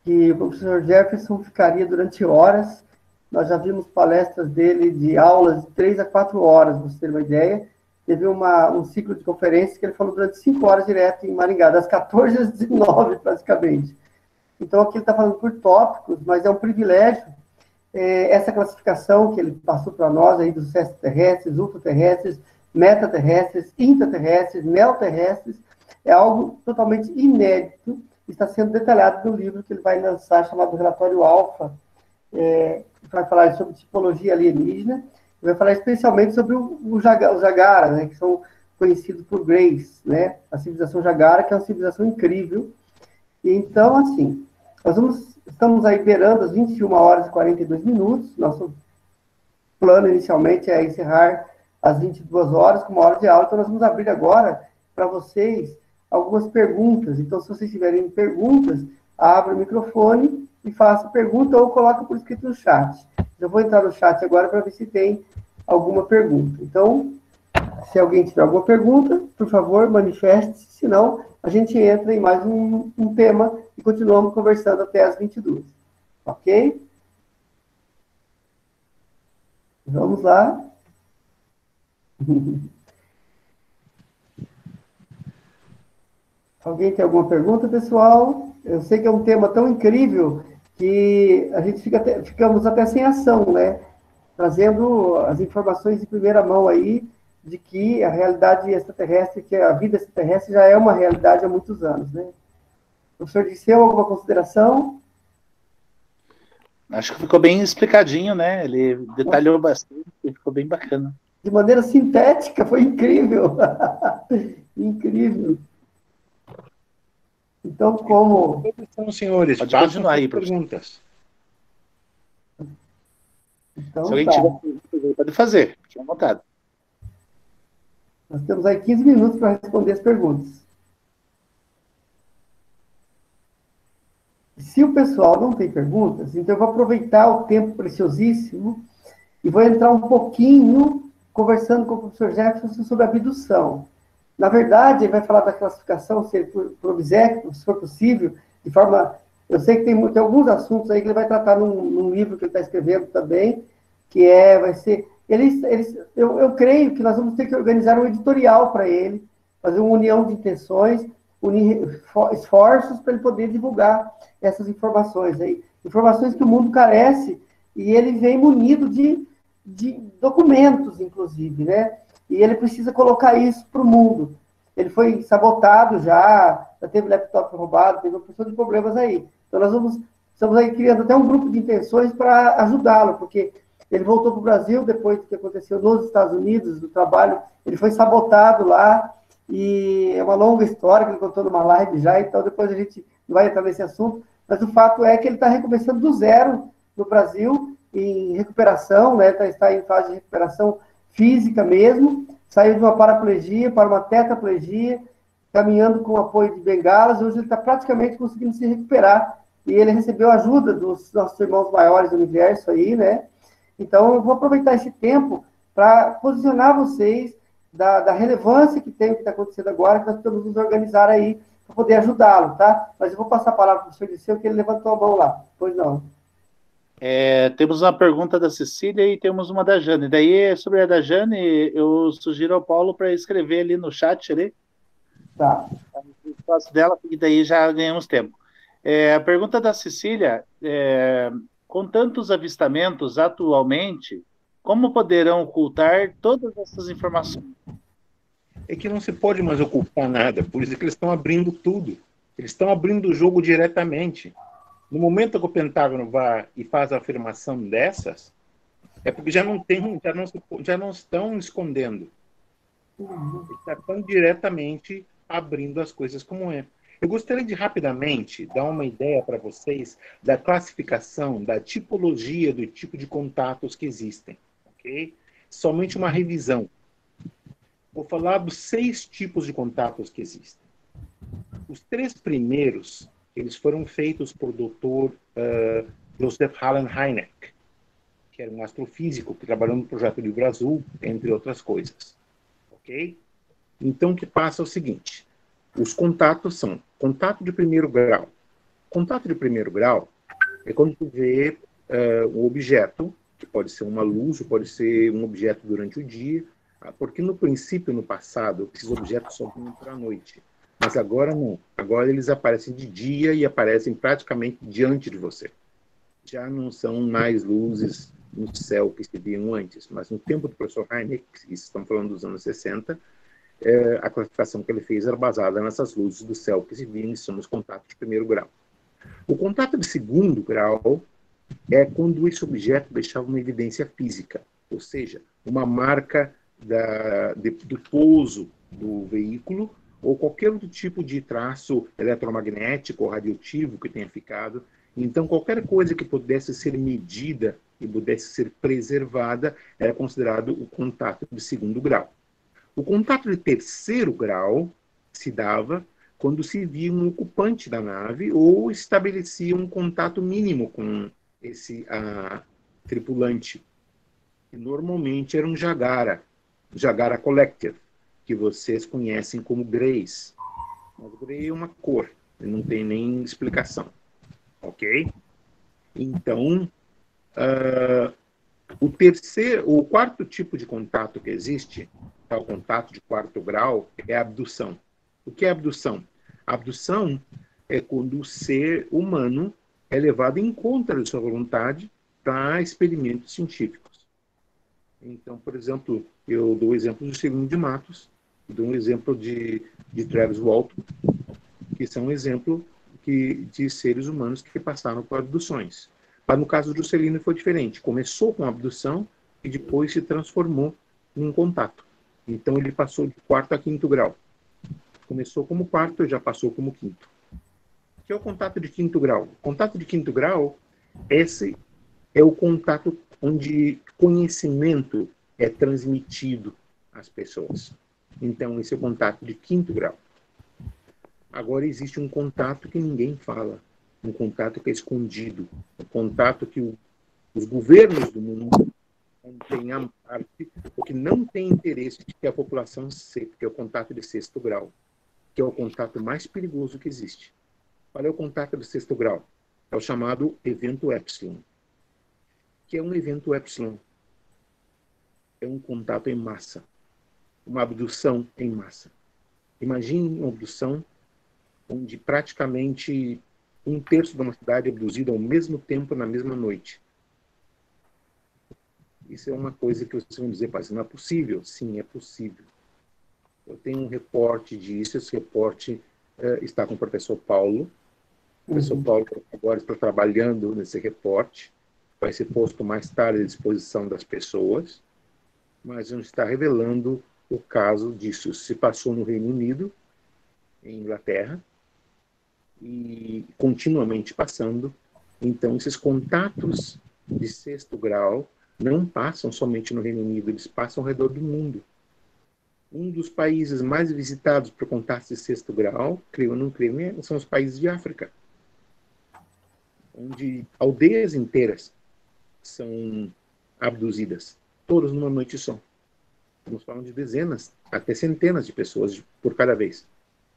B: que o professor Jefferson ficaria durante horas. Nós já vimos palestras dele de aulas de 3 a 4 horas, para você ter uma ideia. Teve um ciclo de conferências que ele falou durante 5 horas direto em Maringá, das 14 às 19, praticamente. Então, aqui ele está falando por tópicos, mas é um privilégio essa classificação que ele passou para nós aí dos extraterrestres, ultraterrestres, metaterrestres, intraterrestres, neoterrestres, é algo totalmente inédito, está sendo detalhado no livro que ele vai lançar, chamado Relatório Alfa, vai falar sobre tipologia alienígena, vai falar especialmente sobre os Jagara, né, que são conhecidos por Grace, né, a civilização Jagara, que é uma civilização incrível. E então, assim, estamos aí beirando as 21 horas e 42 minutos, nosso plano inicialmente é encerrar às 22 horas, com 1 hora de aula, então nós vamos abrir agora para vocês algumas perguntas. Então, se vocês tiverem perguntas, abra o microfone e faça pergunta ou coloque por escrito no chat. Eu vou entrar no chat agora para ver se tem alguma pergunta. Então, se alguém tiver alguma pergunta, por favor, manifeste-se, senão a gente entra em mais um tema e continuamos conversando até as 22. Ok? Vamos lá. Alguém tem alguma pergunta, pessoal? Eu sei que é um tema tão incrível que a gente ficamos até sem ação, né? Trazendo as informações de primeira mão aí de que a realidade extraterrestre, que a vida extraterrestre já é uma realidade há muitos anos, né? O professor Dirceu, alguma consideração?
A: Acho que ficou bem explicadinho, né? Ele detalhou bastante, ficou bem bacana.
B: De maneira sintética, foi incrível. Incrível. Então, como...
C: Então, senhores,
A: pode continuar aí,
C: perguntas.
B: Então,
A: se alguém tiver pergunta, pode fazer, fique à vontade.
B: Nós temos aí 15 minutos para responder as perguntas. Se o pessoal não tem perguntas, então eu vou aproveitar o tempo preciosíssimo e vou entrar um pouquinho conversando com o professor Jefferson sobre abdução. Na verdade, ele vai falar da classificação, se por obséquio, se for possível, de forma... Eu sei que tem alguns assuntos aí que ele vai tratar num livro que ele está escrevendo também, que vai ser eu creio que nós vamos ter que organizar um editorial para ele, fazer uma união de intenções, unir esforços para ele poder divulgar essas informações aí. Informações que o mundo carece, e ele vem munido de documentos, inclusive, né? E ele precisa colocar isso para o mundo. Ele foi sabotado já teve laptop roubado, teve uma porção de problemas aí. Então nós estamos aí criando até um grupo de intenções para ajudá-lo, porque ele voltou para o Brasil depois do que aconteceu nos Estados Unidos, do trabalho, ele foi sabotado lá, e é uma longa história que ele contou numa live já, então depois a gente não vai entrar nesse assunto, mas o fato é que ele está recomeçando do zero no Brasil, em recuperação, né? Está em fase de recuperação física mesmo, saiu de uma paraplegia para uma tetraplegia, caminhando com apoio de bengalas, hoje ele está praticamente conseguindo se recuperar, e ele recebeu ajuda dos nossos irmãos maiores do universo aí, né? Então, eu vou aproveitar esse tempo para posicionar vocês da relevância que tem o que está acontecendo agora, que nós precisamos nos organizar aí para poder ajudá-lo, tá? Mas eu vou passar a palavra para o senhor Liceu, que ele levantou a mão lá. Pois não.
A: Temos uma pergunta da Cecília e temos uma da Jane. Daí, sobre a da Jane, eu sugiro ao Paulo para escrever ali no chat ali.
B: Tá.
A: O passo dela, porque daí já ganhamos tempo. A pergunta da Cecília, com tantos avistamentos atualmente, como poderão ocultar todas essas informações?
C: É que não se pode mais ocultar nada, por isso que eles estão abrindo tudo. Eles estão abrindo o jogo diretamente. No momento que o Pentágono vai e faz a afirmação dessas, é porque já não estão escondendo. Eles estão diretamente abrindo as coisas como é. Eu gostaria de rapidamente dar uma ideia para vocês da classificação, da tipologia do tipo de contatos que existem. Ok? Somente uma revisão. Vou falar dos 6 tipos de contatos que existem. Os 3 primeiros, eles foram feitos por Dr. Joseph Allen Hynek, que era um astrofísico que trabalhou no projeto Livro Azul, entre outras coisas. Ok? Então, o que passa é o seguinte. Os contatos são contato de primeiro grau. Contato de primeiro grau é quando tu vê um objeto, que pode ser uma luz, ou pode ser um objeto durante o dia, porque no princípio, no passado, esses objetos só vinham para a noite. Mas agora não. Agora eles aparecem de dia e aparecem praticamente diante de você. Já não são mais luzes no céu que se viam antes, mas no tempo do professor Hynek, estamos falando dos anos 60, a classificação que ele fez era baseada nessas luzes do céu que se viam, e são os contatos de primeiro grau. O contato de segundo grau é quando esse objeto deixava uma evidência física, ou seja, uma marca do pouso do veículo ou qualquer outro tipo de traço eletromagnético ou radioativo que tenha ficado. Então, qualquer coisa que pudesse ser medida e pudesse ser preservada era considerado o contato de segundo grau. O contato de terceiro grau se dava quando se via um ocupante da nave ou estabelecia um contato mínimo com esse tripulante. E normalmente era um Jagara Collective, que vocês conhecem como Greys. Mas Grey é uma cor, não tem nem explicação. Ok? Então, o quarto tipo de contato que existe, o contato de quarto grau, é a abdução. O que é abdução? A abdução é quando o ser humano é levado em contra de sua vontade para experimentos científicos. Então, por exemplo, eu dou o exemplo do Segundo de Matos, dou um exemplo de Travis Walton, que são um exemplo de seres humanos que passaram por abduções. Mas no caso do Juscelino foi diferente. Começou com a abdução e depois se transformou num contato. Então ele passou de quarto a quinto grau. Começou como quarto e já passou como quinto. O que é o contato de quinto grau? O contato de quinto grau, esse é o contato onde conhecimento é transmitido às pessoas. Então esse é o contato de quinto grau. Agora existe um contato que ninguém fala, um contato que é escondido, um contato que os governos do mundo não têm a parte, ou que não têm interesse de que a população sepa, que é o contato de sexto grau, que é o contato mais perigoso que existe. Qual é o contato de sexto grau? É o chamado evento Epsilon. Que é um evento Epsilon? é um contato em massa, uma abdução em massa. Imagine uma abdução onde praticamente 1/3 de uma cidade é abduzida ao mesmo tempo, na mesma noite. Isso é uma coisa que vocês vão dizer, mas não é possível? Sim, é possível. Eu tenho um reporte disso, esse reporte está com o professor Paulo. O professor Paulo agora está trabalhando nesse reporte, vai ser posto mais tarde à disposição das pessoas, mas não está revelando o caso disso. Se passou no Reino Unido, em Inglaterra, e continuamente passando. Então, esses contatos de 6º grau não passam somente no Reino Unido, eles passam ao redor do mundo. Um dos países mais visitados por contatos de 6º grau, creio ou não creio, são os países de África, onde aldeias inteiras são abduzidas, todas numa noite só. Estamos falando de dezenas, até centenas de pessoas por cada vez,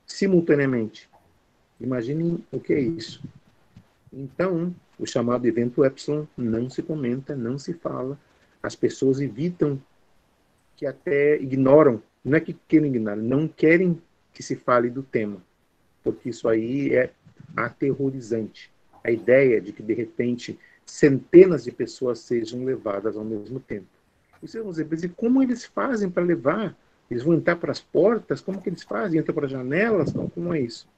C: simultaneamente. Imaginem o que é isso. Então, o chamado evento Epsilon não se comenta, não se fala, as pessoas evitam, que até ignoram, não é que queiram ignorar, não querem que se fale do tema, porque isso aí é aterrorizante. A ideia de que, de repente, centenas de pessoas sejam levadas ao mesmo tempo. E vocês vão dizer, mas e como eles fazem para levar? Eles vão entrar para as portas? Como que eles fazem? Entram para as janelas? Como é isso?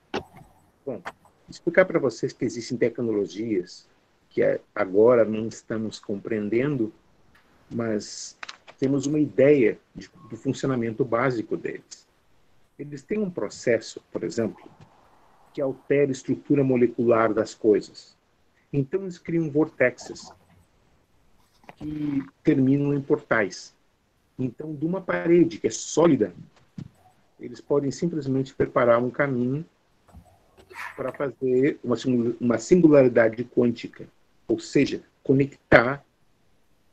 C: Bom, explicar para vocês que existem tecnologias que agora não estamos compreendendo, mas temos uma ideia do funcionamento básico deles. Eles têm um processo, por exemplo, que altera a estrutura molecular das coisas. Então, eles criam vortexes que terminam em portais. Então, de uma parede que é sólida, eles podem simplesmente preparar um caminho para fazer uma singularidade quântica, ou seja, conectar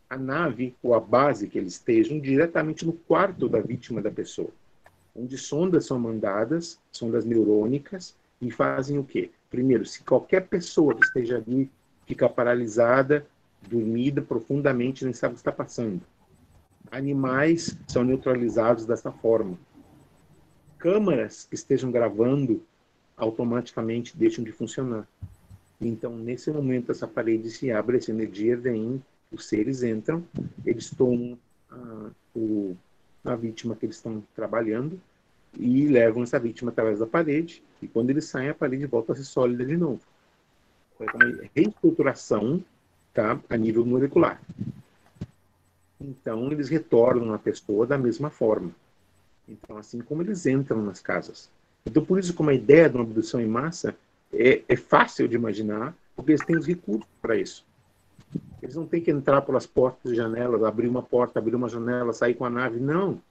C: a nave ou a base que eles estejam diretamente no quarto da vítima da pessoa, onde sondas são mandadas, sondas neurônicas, e fazem o quê? Primeiro, se qualquer pessoa que esteja ali fica paralisada, dormida profundamente, nem sabe o que está passando. Animais são neutralizados dessa forma. Câmeras que estejam gravando automaticamente deixam de funcionar. Então, nesse momento, essa parede se abre, essa energia vem, os seres entram, eles tomam a vítima que eles estão trabalhando e levam essa vítima através da parede, e quando eles saem, a parede volta a ser sólida de novo. É uma reestruturação, tá, a nível molecular. Então, eles retornam a pessoa da mesma forma. Então, assim como eles entram nas casas. Então, por isso, como a ideia de uma abdução em massa é fácil de imaginar, porque eles têm os recursos para isso. Eles não têm que entrar pelas portas e janelas, abrir uma porta, abrir uma janela, sair com a nave. Não.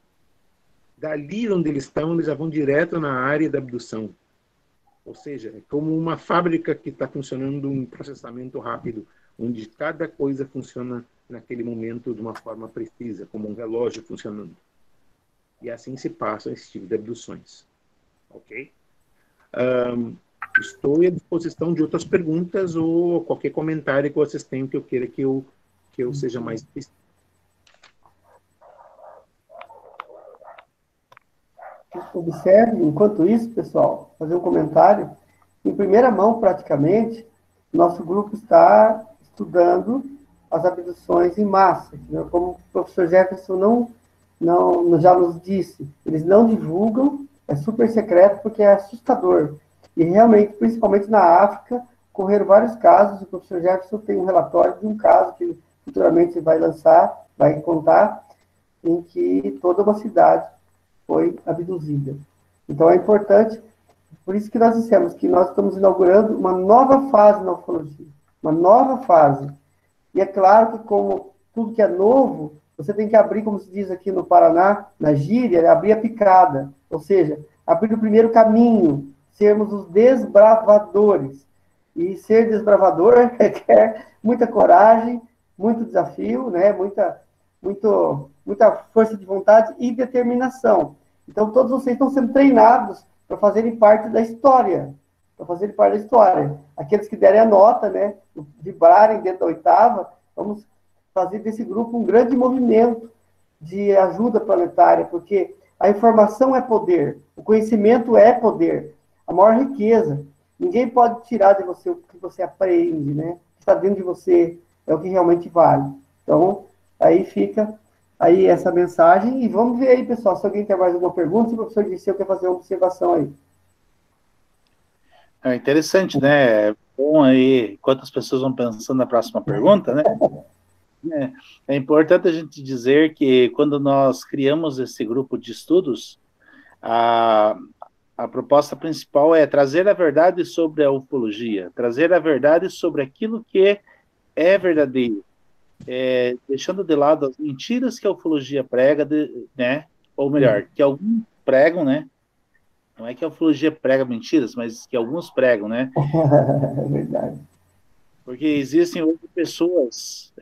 C: Dali onde eles estão, eles já vão direto na área da abdução. Ou seja, é como uma fábrica que está funcionando um processamento rápido, onde cada coisa funciona naquele momento de uma forma precisa, como um relógio funcionando. E assim se passa esse tipo de abduções. Ok? Estou à disposição de outras perguntas ou qualquer comentário que vocês tenham que eu queira que eu seja mais específico.
B: Observe, enquanto isso, pessoal, fazer um comentário. Em primeira mão, praticamente, nosso grupo está estudando as abduções em massa. Né? Como o professor Jefferson já nos disse, eles não divulgam, é super secreto porque é assustador. E realmente, principalmente na África, ocorreram vários casos. O professor Jefferson tem um relatório de um caso que futuramente vai lançar, vai contar, em que toda uma cidade foi abduzida. Então é importante, por isso que nós dissemos que nós estamos inaugurando uma nova fase na ufologia, uma nova fase. E é claro que, como tudo que é novo, você tem que abrir, como se diz aqui no Paraná, na gíria, abrir a picada, ou seja, abrir o primeiro caminho, sermos os desbravadores. E ser desbravador requer muita coragem, muito desafio, né? Muita força de vontade e determinação. Então, todos vocês estão sendo treinados para fazerem parte da história. Aqueles que derem a nota, né? Vibrarem dentro da 8ª, vamos fazer desse grupo um grande movimento de ajuda planetária, porque a informação é poder, o conhecimento é poder, a maior riqueza. Ninguém pode tirar de você o que você aprende, né? O que está dentro de você é o que realmente vale. Então, aí fica aí essa mensagem. E vamos ver aí, pessoal, se alguém tem mais alguma pergunta, se o professor Dirceu quer fazer uma observação aí.
A: É interessante, né? É bom aí, quantas pessoas vão pensando na próxima pergunta, né? É importante a gente dizer que quando nós criamos esse grupo de estudos, a, a proposta principal é trazer a verdade sobre a ufologia, trazer a verdade sobre aquilo que é verdadeiro, deixando de lado as mentiras que a ufologia prega, né? Ou melhor, que alguns pregam, né? Não é que a ufologia prega mentiras, mas que alguns pregam, né?
B: É verdade.
A: Porque existem hoje pessoas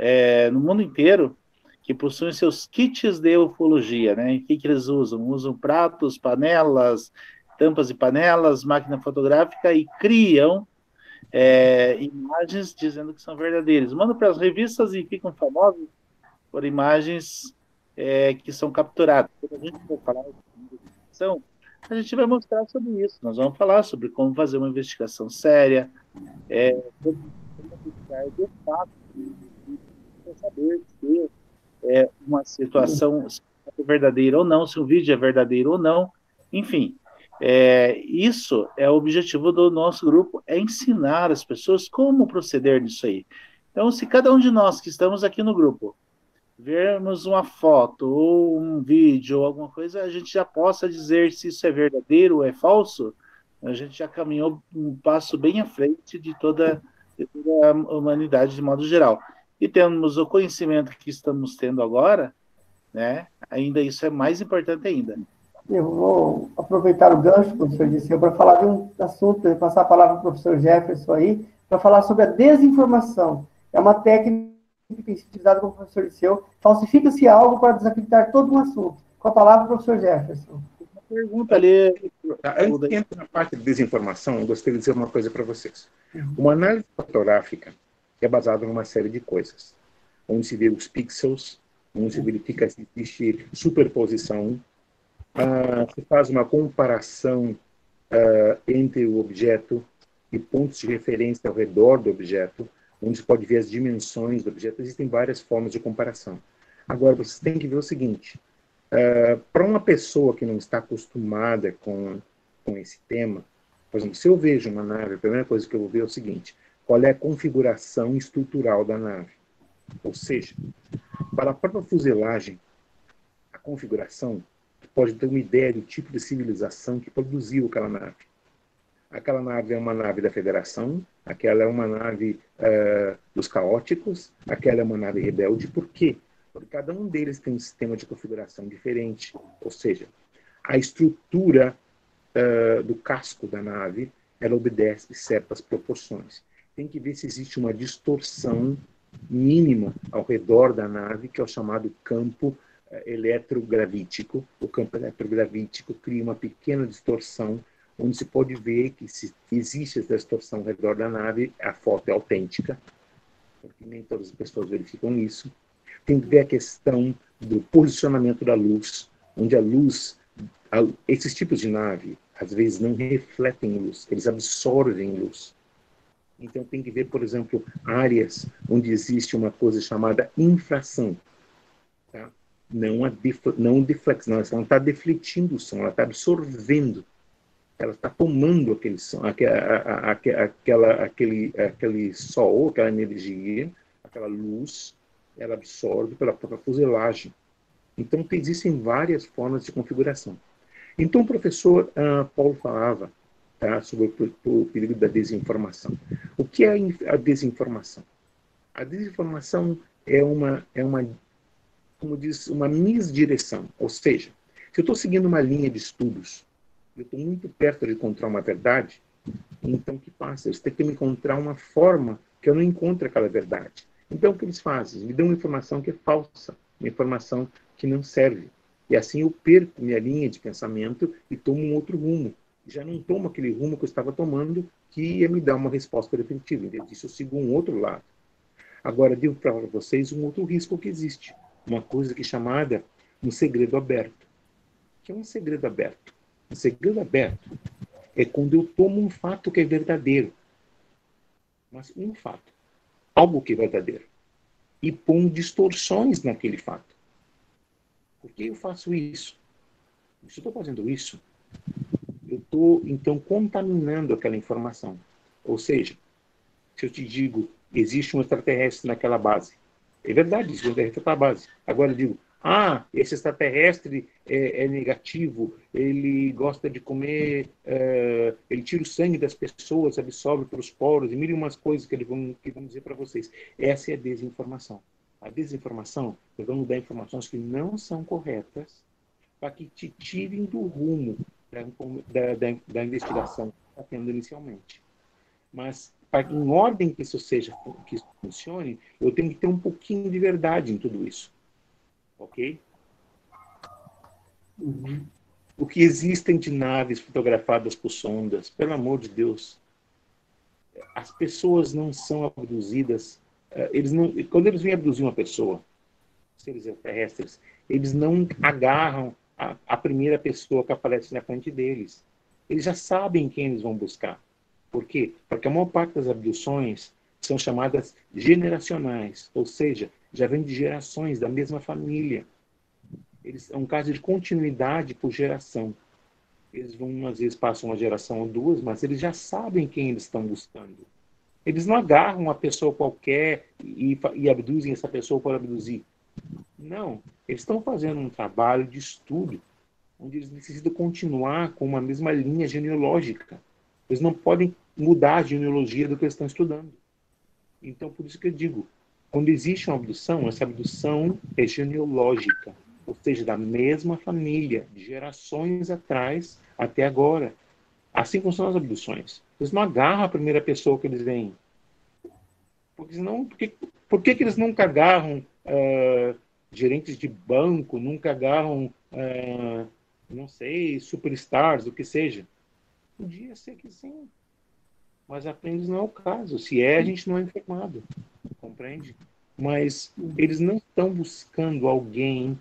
A: no mundo inteiro que possuem seus kits de ufologia, né? E o que eles usam? Usam pratos, panelas, tampas de panelas, máquina fotográfica e criam imagens dizendo que são verdadeiras. Mandam para as revistas e ficam famosos por imagens que são capturadas. Quando a gente for falar de investigação, a gente vai mostrar sobre isso. Nós vamos falar sobre como fazer uma investigação séria, como investigar de fato, para saber se uma situação é verdadeira ou não, se um vídeo é verdadeiro ou não. Enfim, isso é o objetivo do nosso grupo, é ensinar as pessoas como proceder nisso aí. Então, se cada um de nós que estamos aqui no grupo vermos uma foto ou um vídeo ou alguma coisa, a gente já possa dizer se isso é verdadeiro ou é falso, a gente já caminhou um passo bem à frente de toda a humanidade de modo geral. E temos o conhecimento que estamos tendo agora, né? Ainda isso é mais importante ainda.
B: Eu vou aproveitar o gancho, professor Dirceu, para falar de um assunto, passar a palavra para o professor Jefferson aí, para falar sobre a desinformação. É uma técnica que tem sido utilizada pelo professor Dirceu. Falsifica-se algo para desacreditar todo um assunto. Com a palavra, professor Jefferson.
A: Uma pergunta ali.
C: Antes de entrar na parte de desinformação, eu gostaria de dizer uma coisa para vocês. Uma análise fotográfica é baseada numa série de coisas, onde se vê os pixels, onde se verifica se existe superposição, se faz uma comparação entre o objeto e pontos de referência ao redor do objeto, onde se pode ver as dimensões do objeto. Existem várias formas de comparação. Agora, vocês têm que ver o seguinte, para uma pessoa que não está acostumada com esse tema, por exemplo, se eu vejo uma nave, a primeira coisa que eu vou ver é o seguinte, qual é a configuração estrutural da nave? Ou seja, para a própria fuselagem, a configuração pode ter uma ideia do tipo de civilização que produziu aquela nave. Aquela nave é uma nave da Federação, aquela é uma nave dos caóticos, aquela é uma nave rebelde. Por quê? Porque cada um deles tem um sistema de configuração diferente. Ou seja, a estrutura do casco da nave, ela obedece certas proporções. Tem que ver se existe uma distorção mínima ao redor da nave, que é o chamado campo eletrogravítico. O campo eletrogravítico cria uma pequena distorção, onde se pode ver que se existe essa distorção ao redor da nave, a foto é autêntica, porque nem todas as pessoas verificam isso. Tem que ver a questão do posicionamento da luz, onde a luz, esses tipos de nave, às vezes não refletem luz, eles absorvem luz. Então tem que ver, por exemplo, áreas onde existe uma coisa chamada infração. Tá? Não deflexão, ela não está defletindo o som, ela está absorvendo. Ela está tomando aquele som, aquele sol, aquela energia, aquela luz, ela absorve pela própria fuselagem. Então existem várias formas de configuração. Então o professor Paulo falava sobre o perigo da desinformação. O que é a desinformação? A desinformação é uma como diz, uma misdireção. Ou seja, se eu estou seguindo uma linha de estudos, eu estou muito perto de encontrar uma verdade, então o que passa? Eles têm que me encontrar uma forma que eu não encontre aquela verdade. Então o que eles fazem? Me dão uma informação que é falsa, uma informação que não serve. E assim eu perco minha linha de pensamento e tomo um outro rumo. Já não tomo aquele rumo que eu estava tomando, que ia me dar uma resposta definitiva. Disso eu sigo um outro lado. Agora, devo para vocês um outro risco que existe. Uma coisa que é chamada um segredo aberto. O que é um segredo aberto? Um segredo aberto é quando eu tomo um fato que é verdadeiro, mas um fato, algo que é verdadeiro, e ponho distorções naquele fato. Por que eu faço isso? Se eu estou fazendo isso, eu estou, então, contaminando aquela informação. Ou seja, se eu te digo, existe um extraterrestre naquela base, é verdade, existe um extraterrestre naquela base. Agora eu digo, esse extraterrestre é negativo, ele gosta de comer, ele tira o sangue das pessoas, absorve pelos poros, e mil e umas coisas que vão dizer para vocês. Essa é a desinformação. A desinformação, nós vamos dar informações que não são corretas para que te tirem do rumo da investigação que está tendo inicialmente. Mas, em ordem que que isso funcione, eu tenho que ter um pouquinho de verdade em tudo isso. Ok?
B: Uhum.
C: O que existem de naves fotografadas por sondas, pelo amor de Deus, as pessoas não são abduzidas. Quando eles vêm abduzir uma pessoa, seres terrestres, eles não agarram a primeira pessoa que aparece na frente deles. Eles já sabem quem eles vão buscar. Por quê? Porque a maior parte das abduções são chamadas generacionais, ou seja, já vem de gerações da mesma família. É um caso de continuidade por geração. Eles vão, às vezes, passam uma geração ou duas, mas eles já sabem quem eles estão buscando. Eles não agarram uma pessoa qualquer e abduzem essa pessoa por abduzir. Não, eles estão fazendo um trabalho de estudo, onde eles necessitam continuar com uma mesma linha genealógica. Eles não podem mudar a genealogia do que eles estão estudando. Então, por isso que eu digo, quando existe uma abdução, essa abdução é genealógica, ou seja, da mesma família, de gerações atrás até agora. Assim funcionam as abduções. Eles não agarram a primeira pessoa que eles veem. Porque senão, por que eles nunca agarram gerentes de banco, nunca agarram, não sei, superstars, o que seja? Podia ser que sim, mas apenas não é o caso. Se é, a gente não é informado, compreende? Mas eles não estão buscando alguém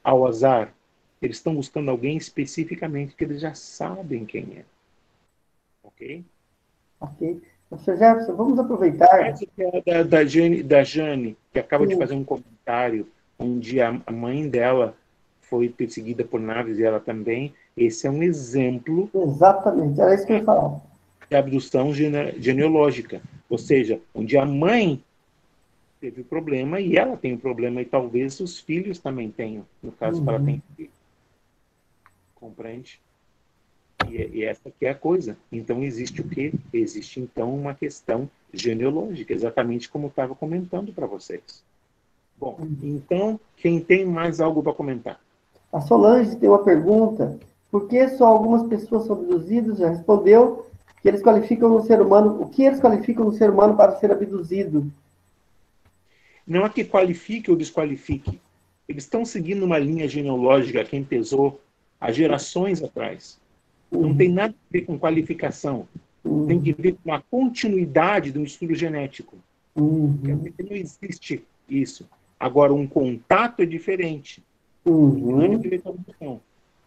C: ao azar. Eles estão buscando alguém especificamente que eles já sabem quem é. Ok?
B: Ok. Professor Jefferson, vamos aproveitar.
C: Da Jane, que acaba de
B: Sim,
C: fazer um comentário onde a mãe dela foi perseguida por naves e ela também. Esse é um exemplo
B: exatamente, era isso que eu ia falar.
C: de abdução genealógica. Ou seja, onde a mãe teve o problema e ela tem o problema e talvez os filhos também tenham, no caso que ela
B: Uhum.
C: tem filho. Compreende? E essa que é a coisa. Então existe o quê? Existe então uma questão genealógica, exatamente como eu estava comentando para vocês. Bom, então, quem tem mais algo para comentar?
B: A Solange tem uma pergunta. Por que só algumas pessoas são abduzidas? Já respondeu que eles qualificam no ser humano. O que eles qualificam no ser humano para ser abduzido?
C: Não é que qualifique ou desqualifique. Eles estão seguindo uma linha genealógica que pesou há gerações atrás. Não tem nada a ver com qualificação. Tem que ver com a continuidade do estudo genético. Quer dizer que não existe isso. Agora, um contato é diferente. Não é de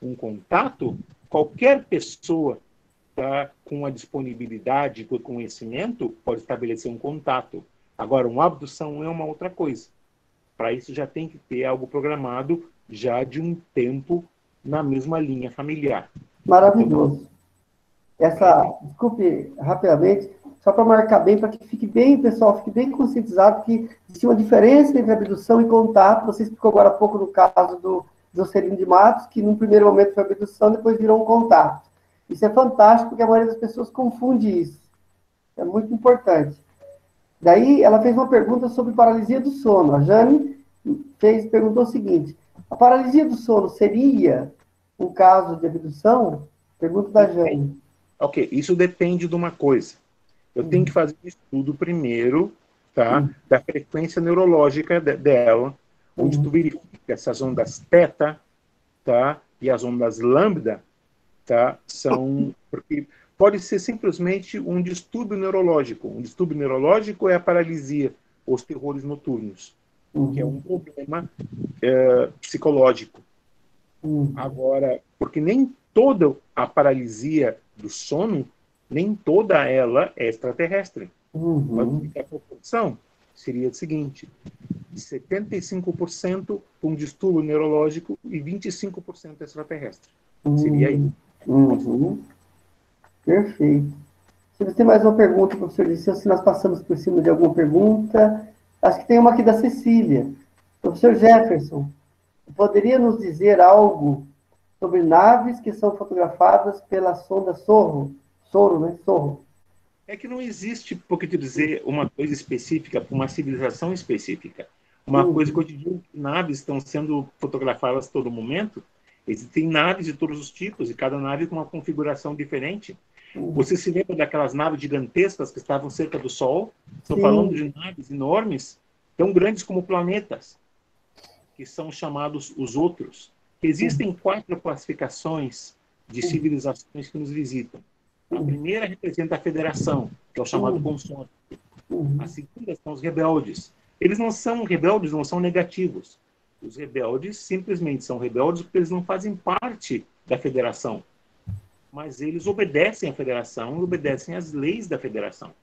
C: um contato, qualquer pessoa com a disponibilidade, com o conhecimento, pode estabelecer um contato. Agora, uma abdução é uma outra coisa. Para isso já tem que ter algo programado já de um tempo na mesma linha familiar.
B: Maravilhoso. Desculpe rapidamente, só para marcar bem, para que fique bem, pessoal, fique bem conscientizado que existe uma diferença entre abdução e contato. Você explicou agora há pouco no caso do Jocelyn de Matos, que num primeiro momento foi abdução, depois virou um contato. Isso é fantástico, porque a maioria das pessoas confunde isso. É muito importante. Daí, ela fez uma pergunta sobre paralisia do sono. A Jane perguntou o seguinte: a paralisia do sono seria um caso de abdução? Pergunta da Jane.
C: Ok, isso depende de uma coisa. Eu tenho que fazer um estudo primeiro, tá, da frequência neurológica dela, onde tu verifica essas ondas teta, tá, e as ondas lambda, tá, porque pode ser simplesmente um distúrbio neurológico. Um distúrbio neurológico é a paralisia, os terrores noturnos. que é um problema psicológico. Agora, porque nem toda a paralisia do sono, nem toda ela é extraterrestre. A proporção seria a seguinte: 75% com distúrbio neurológico e 25% extraterrestre. Seria aí.
B: Perfeito. Se você tem mais uma pergunta, professor Liceu, se nós passamos por cima de alguma pergunta. Acho que tem uma aqui da Cecília. Professor Jefferson, poderia nos dizer algo sobre naves que são fotografadas pela sonda Sorro? Soro, né? Sorro.
C: É que não existe, por que te dizer, uma coisa específica para uma civilização específica. Uma coisa que eu te digo, naves estão sendo fotografadas a todo momento. Existem naves de todos os tipos, e cada nave com uma configuração diferente. Você se lembra daquelas naves gigantescas que estavam cerca do Sol? Estou falando de naves enormes, tão grandes como planetas, que são chamados os outros. Existem 4 classificações de civilizações que nos visitam. A primeira representa a federação, que é o chamado consórcio. A segunda são os rebeldes. Eles não são rebeldes, não são negativos. Os rebeldes simplesmente são rebeldes porque eles não fazem parte da federação. Mas eles obedecem à federação, obedecem às leis da federação.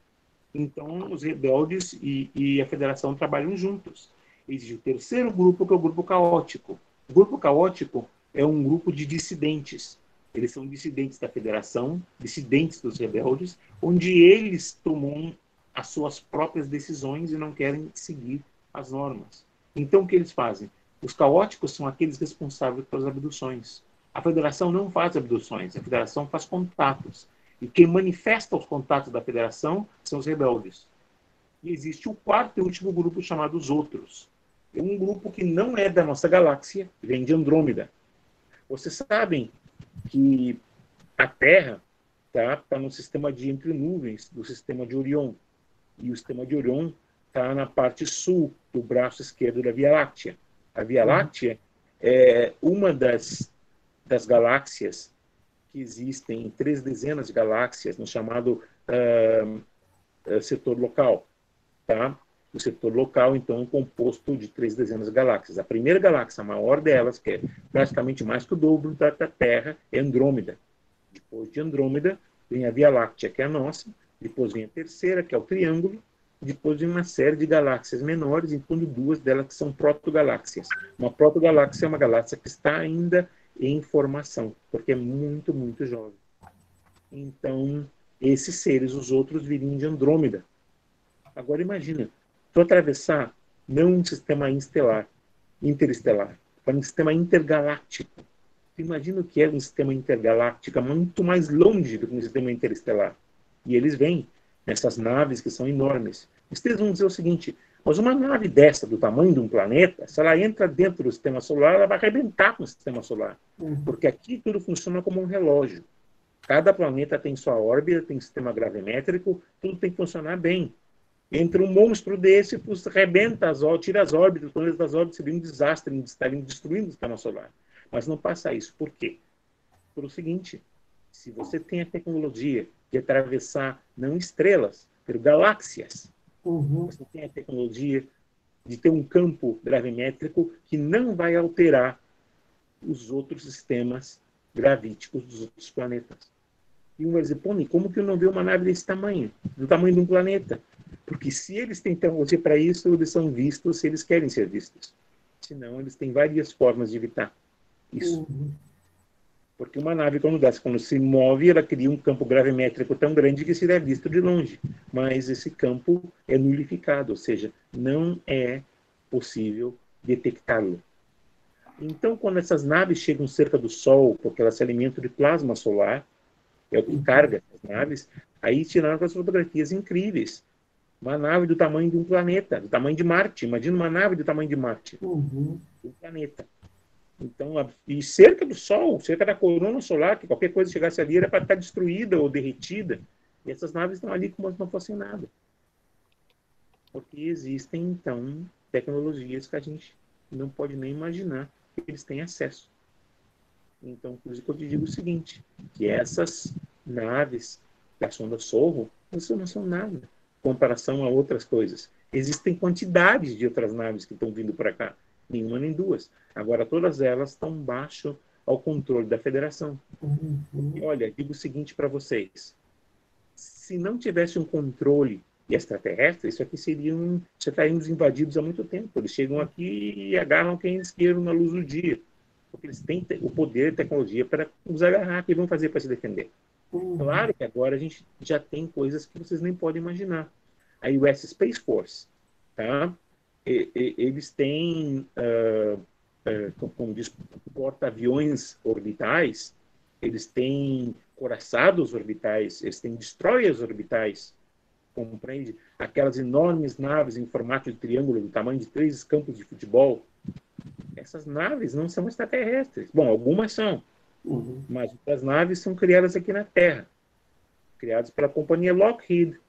C: Então, os rebeldes e a federação trabalham juntos. Existe o terceiro grupo, que é o grupo caótico. O grupo caótico é um grupo de dissidentes. Eles são dissidentes da federação, dissidentes dos rebeldes, onde eles tomam as suas próprias decisões e não querem seguir as normas. Então, o que eles fazem? Os caóticos são aqueles responsáveis pelas abduções. A federação não faz abduções, a federação faz contatos. E quem manifesta os contatos da federação são os rebeldes. E existe o quarto e último grupo, chamado os outros. É um grupo que não é da nossa galáxia, vem de Andrômeda. Vocês sabem que a Terra tá no sistema de entre nuvens do sistema de Orion. E o sistema de Orion está na parte sul do braço esquerdo da Via Láctea. A Via Láctea é uma das galáxias que existem, 3 dezenas de galáxias, no chamado setor local. Tá? O setor local, então, é composto de 3 dezenas de galáxias. A primeira galáxia, a maior delas, que é praticamente mais que o dobro da Terra, é Andrômeda. Depois de Andrômeda, vem a Via Láctea, que é a nossa. Depois vem a terceira, que é o Triângulo. Depois vem uma série de galáxias menores, incluindo 2 delas que são protogaláxias. Uma protogaláxia é uma galáxia que está ainda em formação, porque é muito, muito jovem. Então, esses seres, os outros, viriam de Andrômeda. Agora imagina, tu atravessar não um sistema interestelar, mas um sistema intergaláctico. Tu imagina o que é um sistema intergaláctico, muito mais longe do que um sistema interestelar. E eles vêm nessas naves que são enormes. Vocês vão dizer o seguinte: mas uma nave dessa, do tamanho de um planeta, se ela entra dentro do sistema solar, ela vai arrebentar com o sistema solar. Porque aqui tudo funciona como um relógio. Cada planeta tem sua órbita, tem sistema gravimétrico, tudo tem que funcionar bem. Entra um monstro desse, arrebenta tira as órbitas, os planetas das órbitas, seria um desastre, estariam destruindo o sistema solar. Mas não passa isso. Por quê? Por o seguinte: se você tem a tecnologia de atravessar não estrelas, mas galáxias, você tem a tecnologia de ter um campo gravimétrico que não vai alterar os outros sistemas gravíticos dos outros planetas. E um vai dizer: pô, como que eu não vi uma nave desse tamanho? Do tamanho de um planeta? Porque se eles têm tecnologia para isso, eles são vistos se eles querem ser vistos. Senão, eles têm várias formas de evitar isso. Porque uma nave, quando se move, ela cria um campo gravimétrico tão grande que seria visto de longe. Mas esse campo é nulificado, ou seja, não é possível detectá-lo. Então, quando essas naves chegam cerca do Sol, porque elas se alimentam de plasma solar, é o que carga as naves, aí tiraram as fotografias incríveis. Uma nave do tamanho de um planeta, do tamanho de Marte. Imagina uma nave do tamanho de Marte. Um planeta. Então, e cerca do Sol, cerca da corona solar, que qualquer coisa que chegasse ali era para estar destruída ou derretida. E essas naves estão ali como se não fossem nada. Porque existem, então, tecnologias que a gente não pode nem imaginar que eles têm acesso. Então, por isso que eu te digo o seguinte, que essas naves da sonda Sorro, não são nada em comparação a outras coisas. Existem quantidades de outras naves que estão vindo para cá. Nenhuma nem duas. Agora, todas elas estão baixo ao controle da Federação. E, olha, digo o seguinte para vocês. Se não tivesse um controle extraterrestre, isso aqui já estaríamos invadidos há muito tempo. Eles chegam aqui e agarram quem eles queiram na luz do dia. Porque eles têm o poder e tecnologia para nos agarrar. O que vão fazer para se defender? Claro que agora a gente já tem coisas que vocês nem podem imaginar. A US Space Force, tá? Eles têm, como diz, porta-aviões orbitais, eles têm coraçados orbitais, eles têm destroyers orbitais, compreende? Aquelas enormes naves em formato de triângulo, do tamanho de 3 campos de futebol. Essas naves não são extraterrestres. Bom, algumas são, mas as naves são criadas aqui na Terra, criadas pela companhia Lockheed,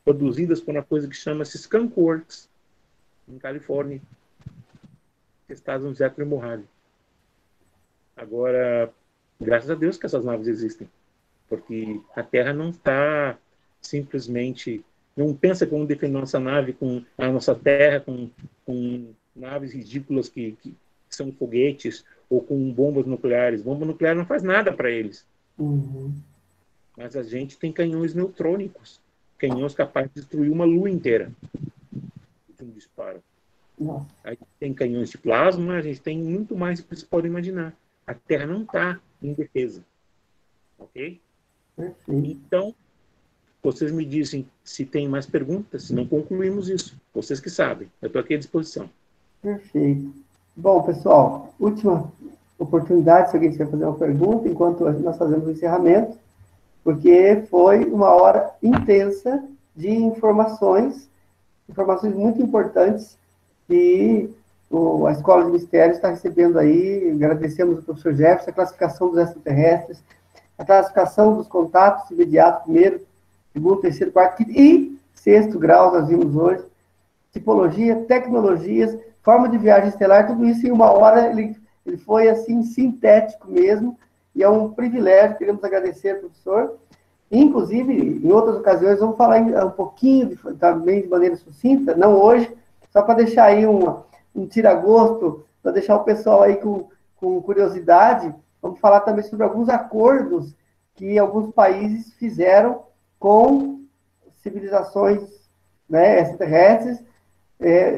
C: produzidas por uma coisa que chama-se Skunk Works, em Califórnia, testadas no Jeffrey Mohave. Agora, graças a Deus que essas naves existem, porque a Terra não está simplesmente, não pensa como defender nossa nave com a nossa Terra, com naves ridículas que são foguetes, ou com bombas nucleares. Bomba nuclear não faz nada para eles. Mas a gente tem canhões neutrônicos, canhões capazes de destruir uma lua inteira de um disparo. A gente tem canhões de plasma, a gente tem muito mais do que vocês podem imaginar. A Terra não está indefesa. Ok? Então, vocês me dizem se tem mais perguntas, se não concluímos isso. Vocês que sabem. Eu estou aqui à disposição.
B: Perfeito. Bom, pessoal, última oportunidade, se alguém quiser fazer uma pergunta, enquanto nós fazemos o encerramento, porque foi uma hora intensa de informações muito importantes que a Escola de Mistérios está recebendo aí. Agradecemos ao professor Jefferson, a classificação dos extraterrestres, a classificação dos contatos imediatos, primeiro, segundo, terceiro, quarto, quinto e sexto grau, nós vimos hoje, tipologia, tecnologias, forma de viagem estelar, tudo isso em uma hora, ele foi, assim, sintético mesmo, e é um privilégio, queremos agradecer ao professor. Inclusive, em outras ocasiões, vamos falar um pouquinho, também de maneira sucinta, não hoje, só para deixar aí um tira-gosto, para deixar o pessoal aí com curiosidade, vamos falar também sobre alguns acordos que alguns países fizeram com civilizações, né, extraterrestres,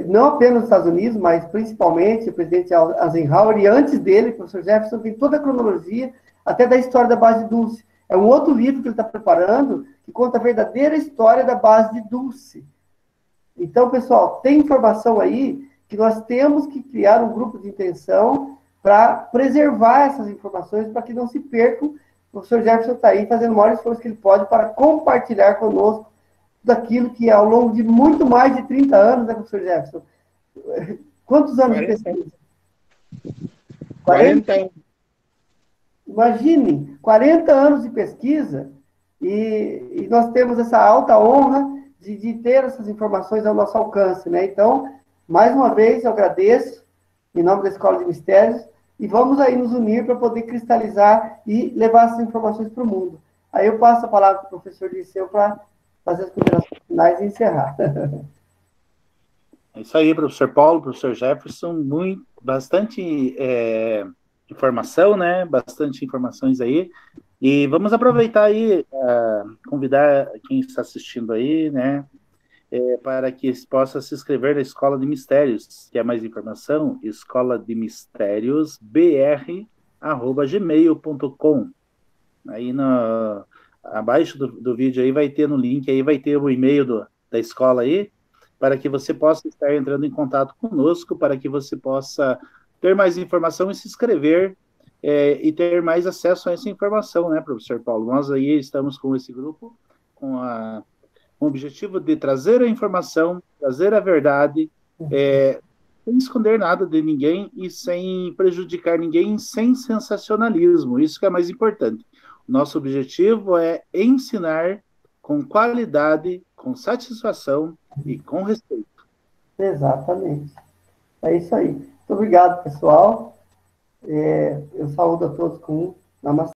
B: não apenas nos Estados Unidos, mas principalmente o presidente Eisenhower, e antes dele, o professor Jefferson, tem toda a cronologia, até da história da base de Dulce. É um outro livro que ele está preparando, que conta a verdadeira história da base de Dulce. Então, pessoal, tem informação aí que nós temos que criar um grupo de intenção para preservar essas informações, para que não se percam. O professor Jefferson está aí fazendo o maior esforço que ele pode para compartilhar conosco daquilo que, ao longo de muito mais de 30 anos, né, professor Jefferson? Quantos anos de pesquisa?
C: 40?
B: Imagine, 40 anos de pesquisa, e nós temos essa alta honra de ter essas informações ao nosso alcance, né? Então, mais uma vez, eu agradeço, em nome da Escola de Mistérios, e vamos aí nos unir para poder cristalizar e levar essas informações para o mundo. Aí eu passo a palavra para o professor Liceu para fazer as considerações finais e encerrar.
A: É isso aí, professor Paulo, professor Jefferson, bastante informação, né? Bastante informações aí. E vamos aproveitar aí, convidar quem está assistindo aí, né? Para que possa se inscrever na Escola de Mistérios. Quer mais informação? Escola de Mistérios br@gmail.com. Aí abaixo do vídeo aí vai ter no link, aí vai ter o e-mail da escola aí, para que você possa estar entrando em contato conosco, para que você possa ter mais informação e se inscrever e ter mais acesso a essa informação, né, professor Paulo? Nós aí estamos com esse grupo, com o objetivo de trazer a informação, trazer a verdade, sem esconder nada de ninguém e sem prejudicar ninguém, sem sensacionalismo. Isso que é mais importante. Nosso objetivo é ensinar com qualidade, com satisfação e com respeito.
B: Exatamente. É isso aí. Muito obrigado, pessoal. Eu saúdo a todos com namastê.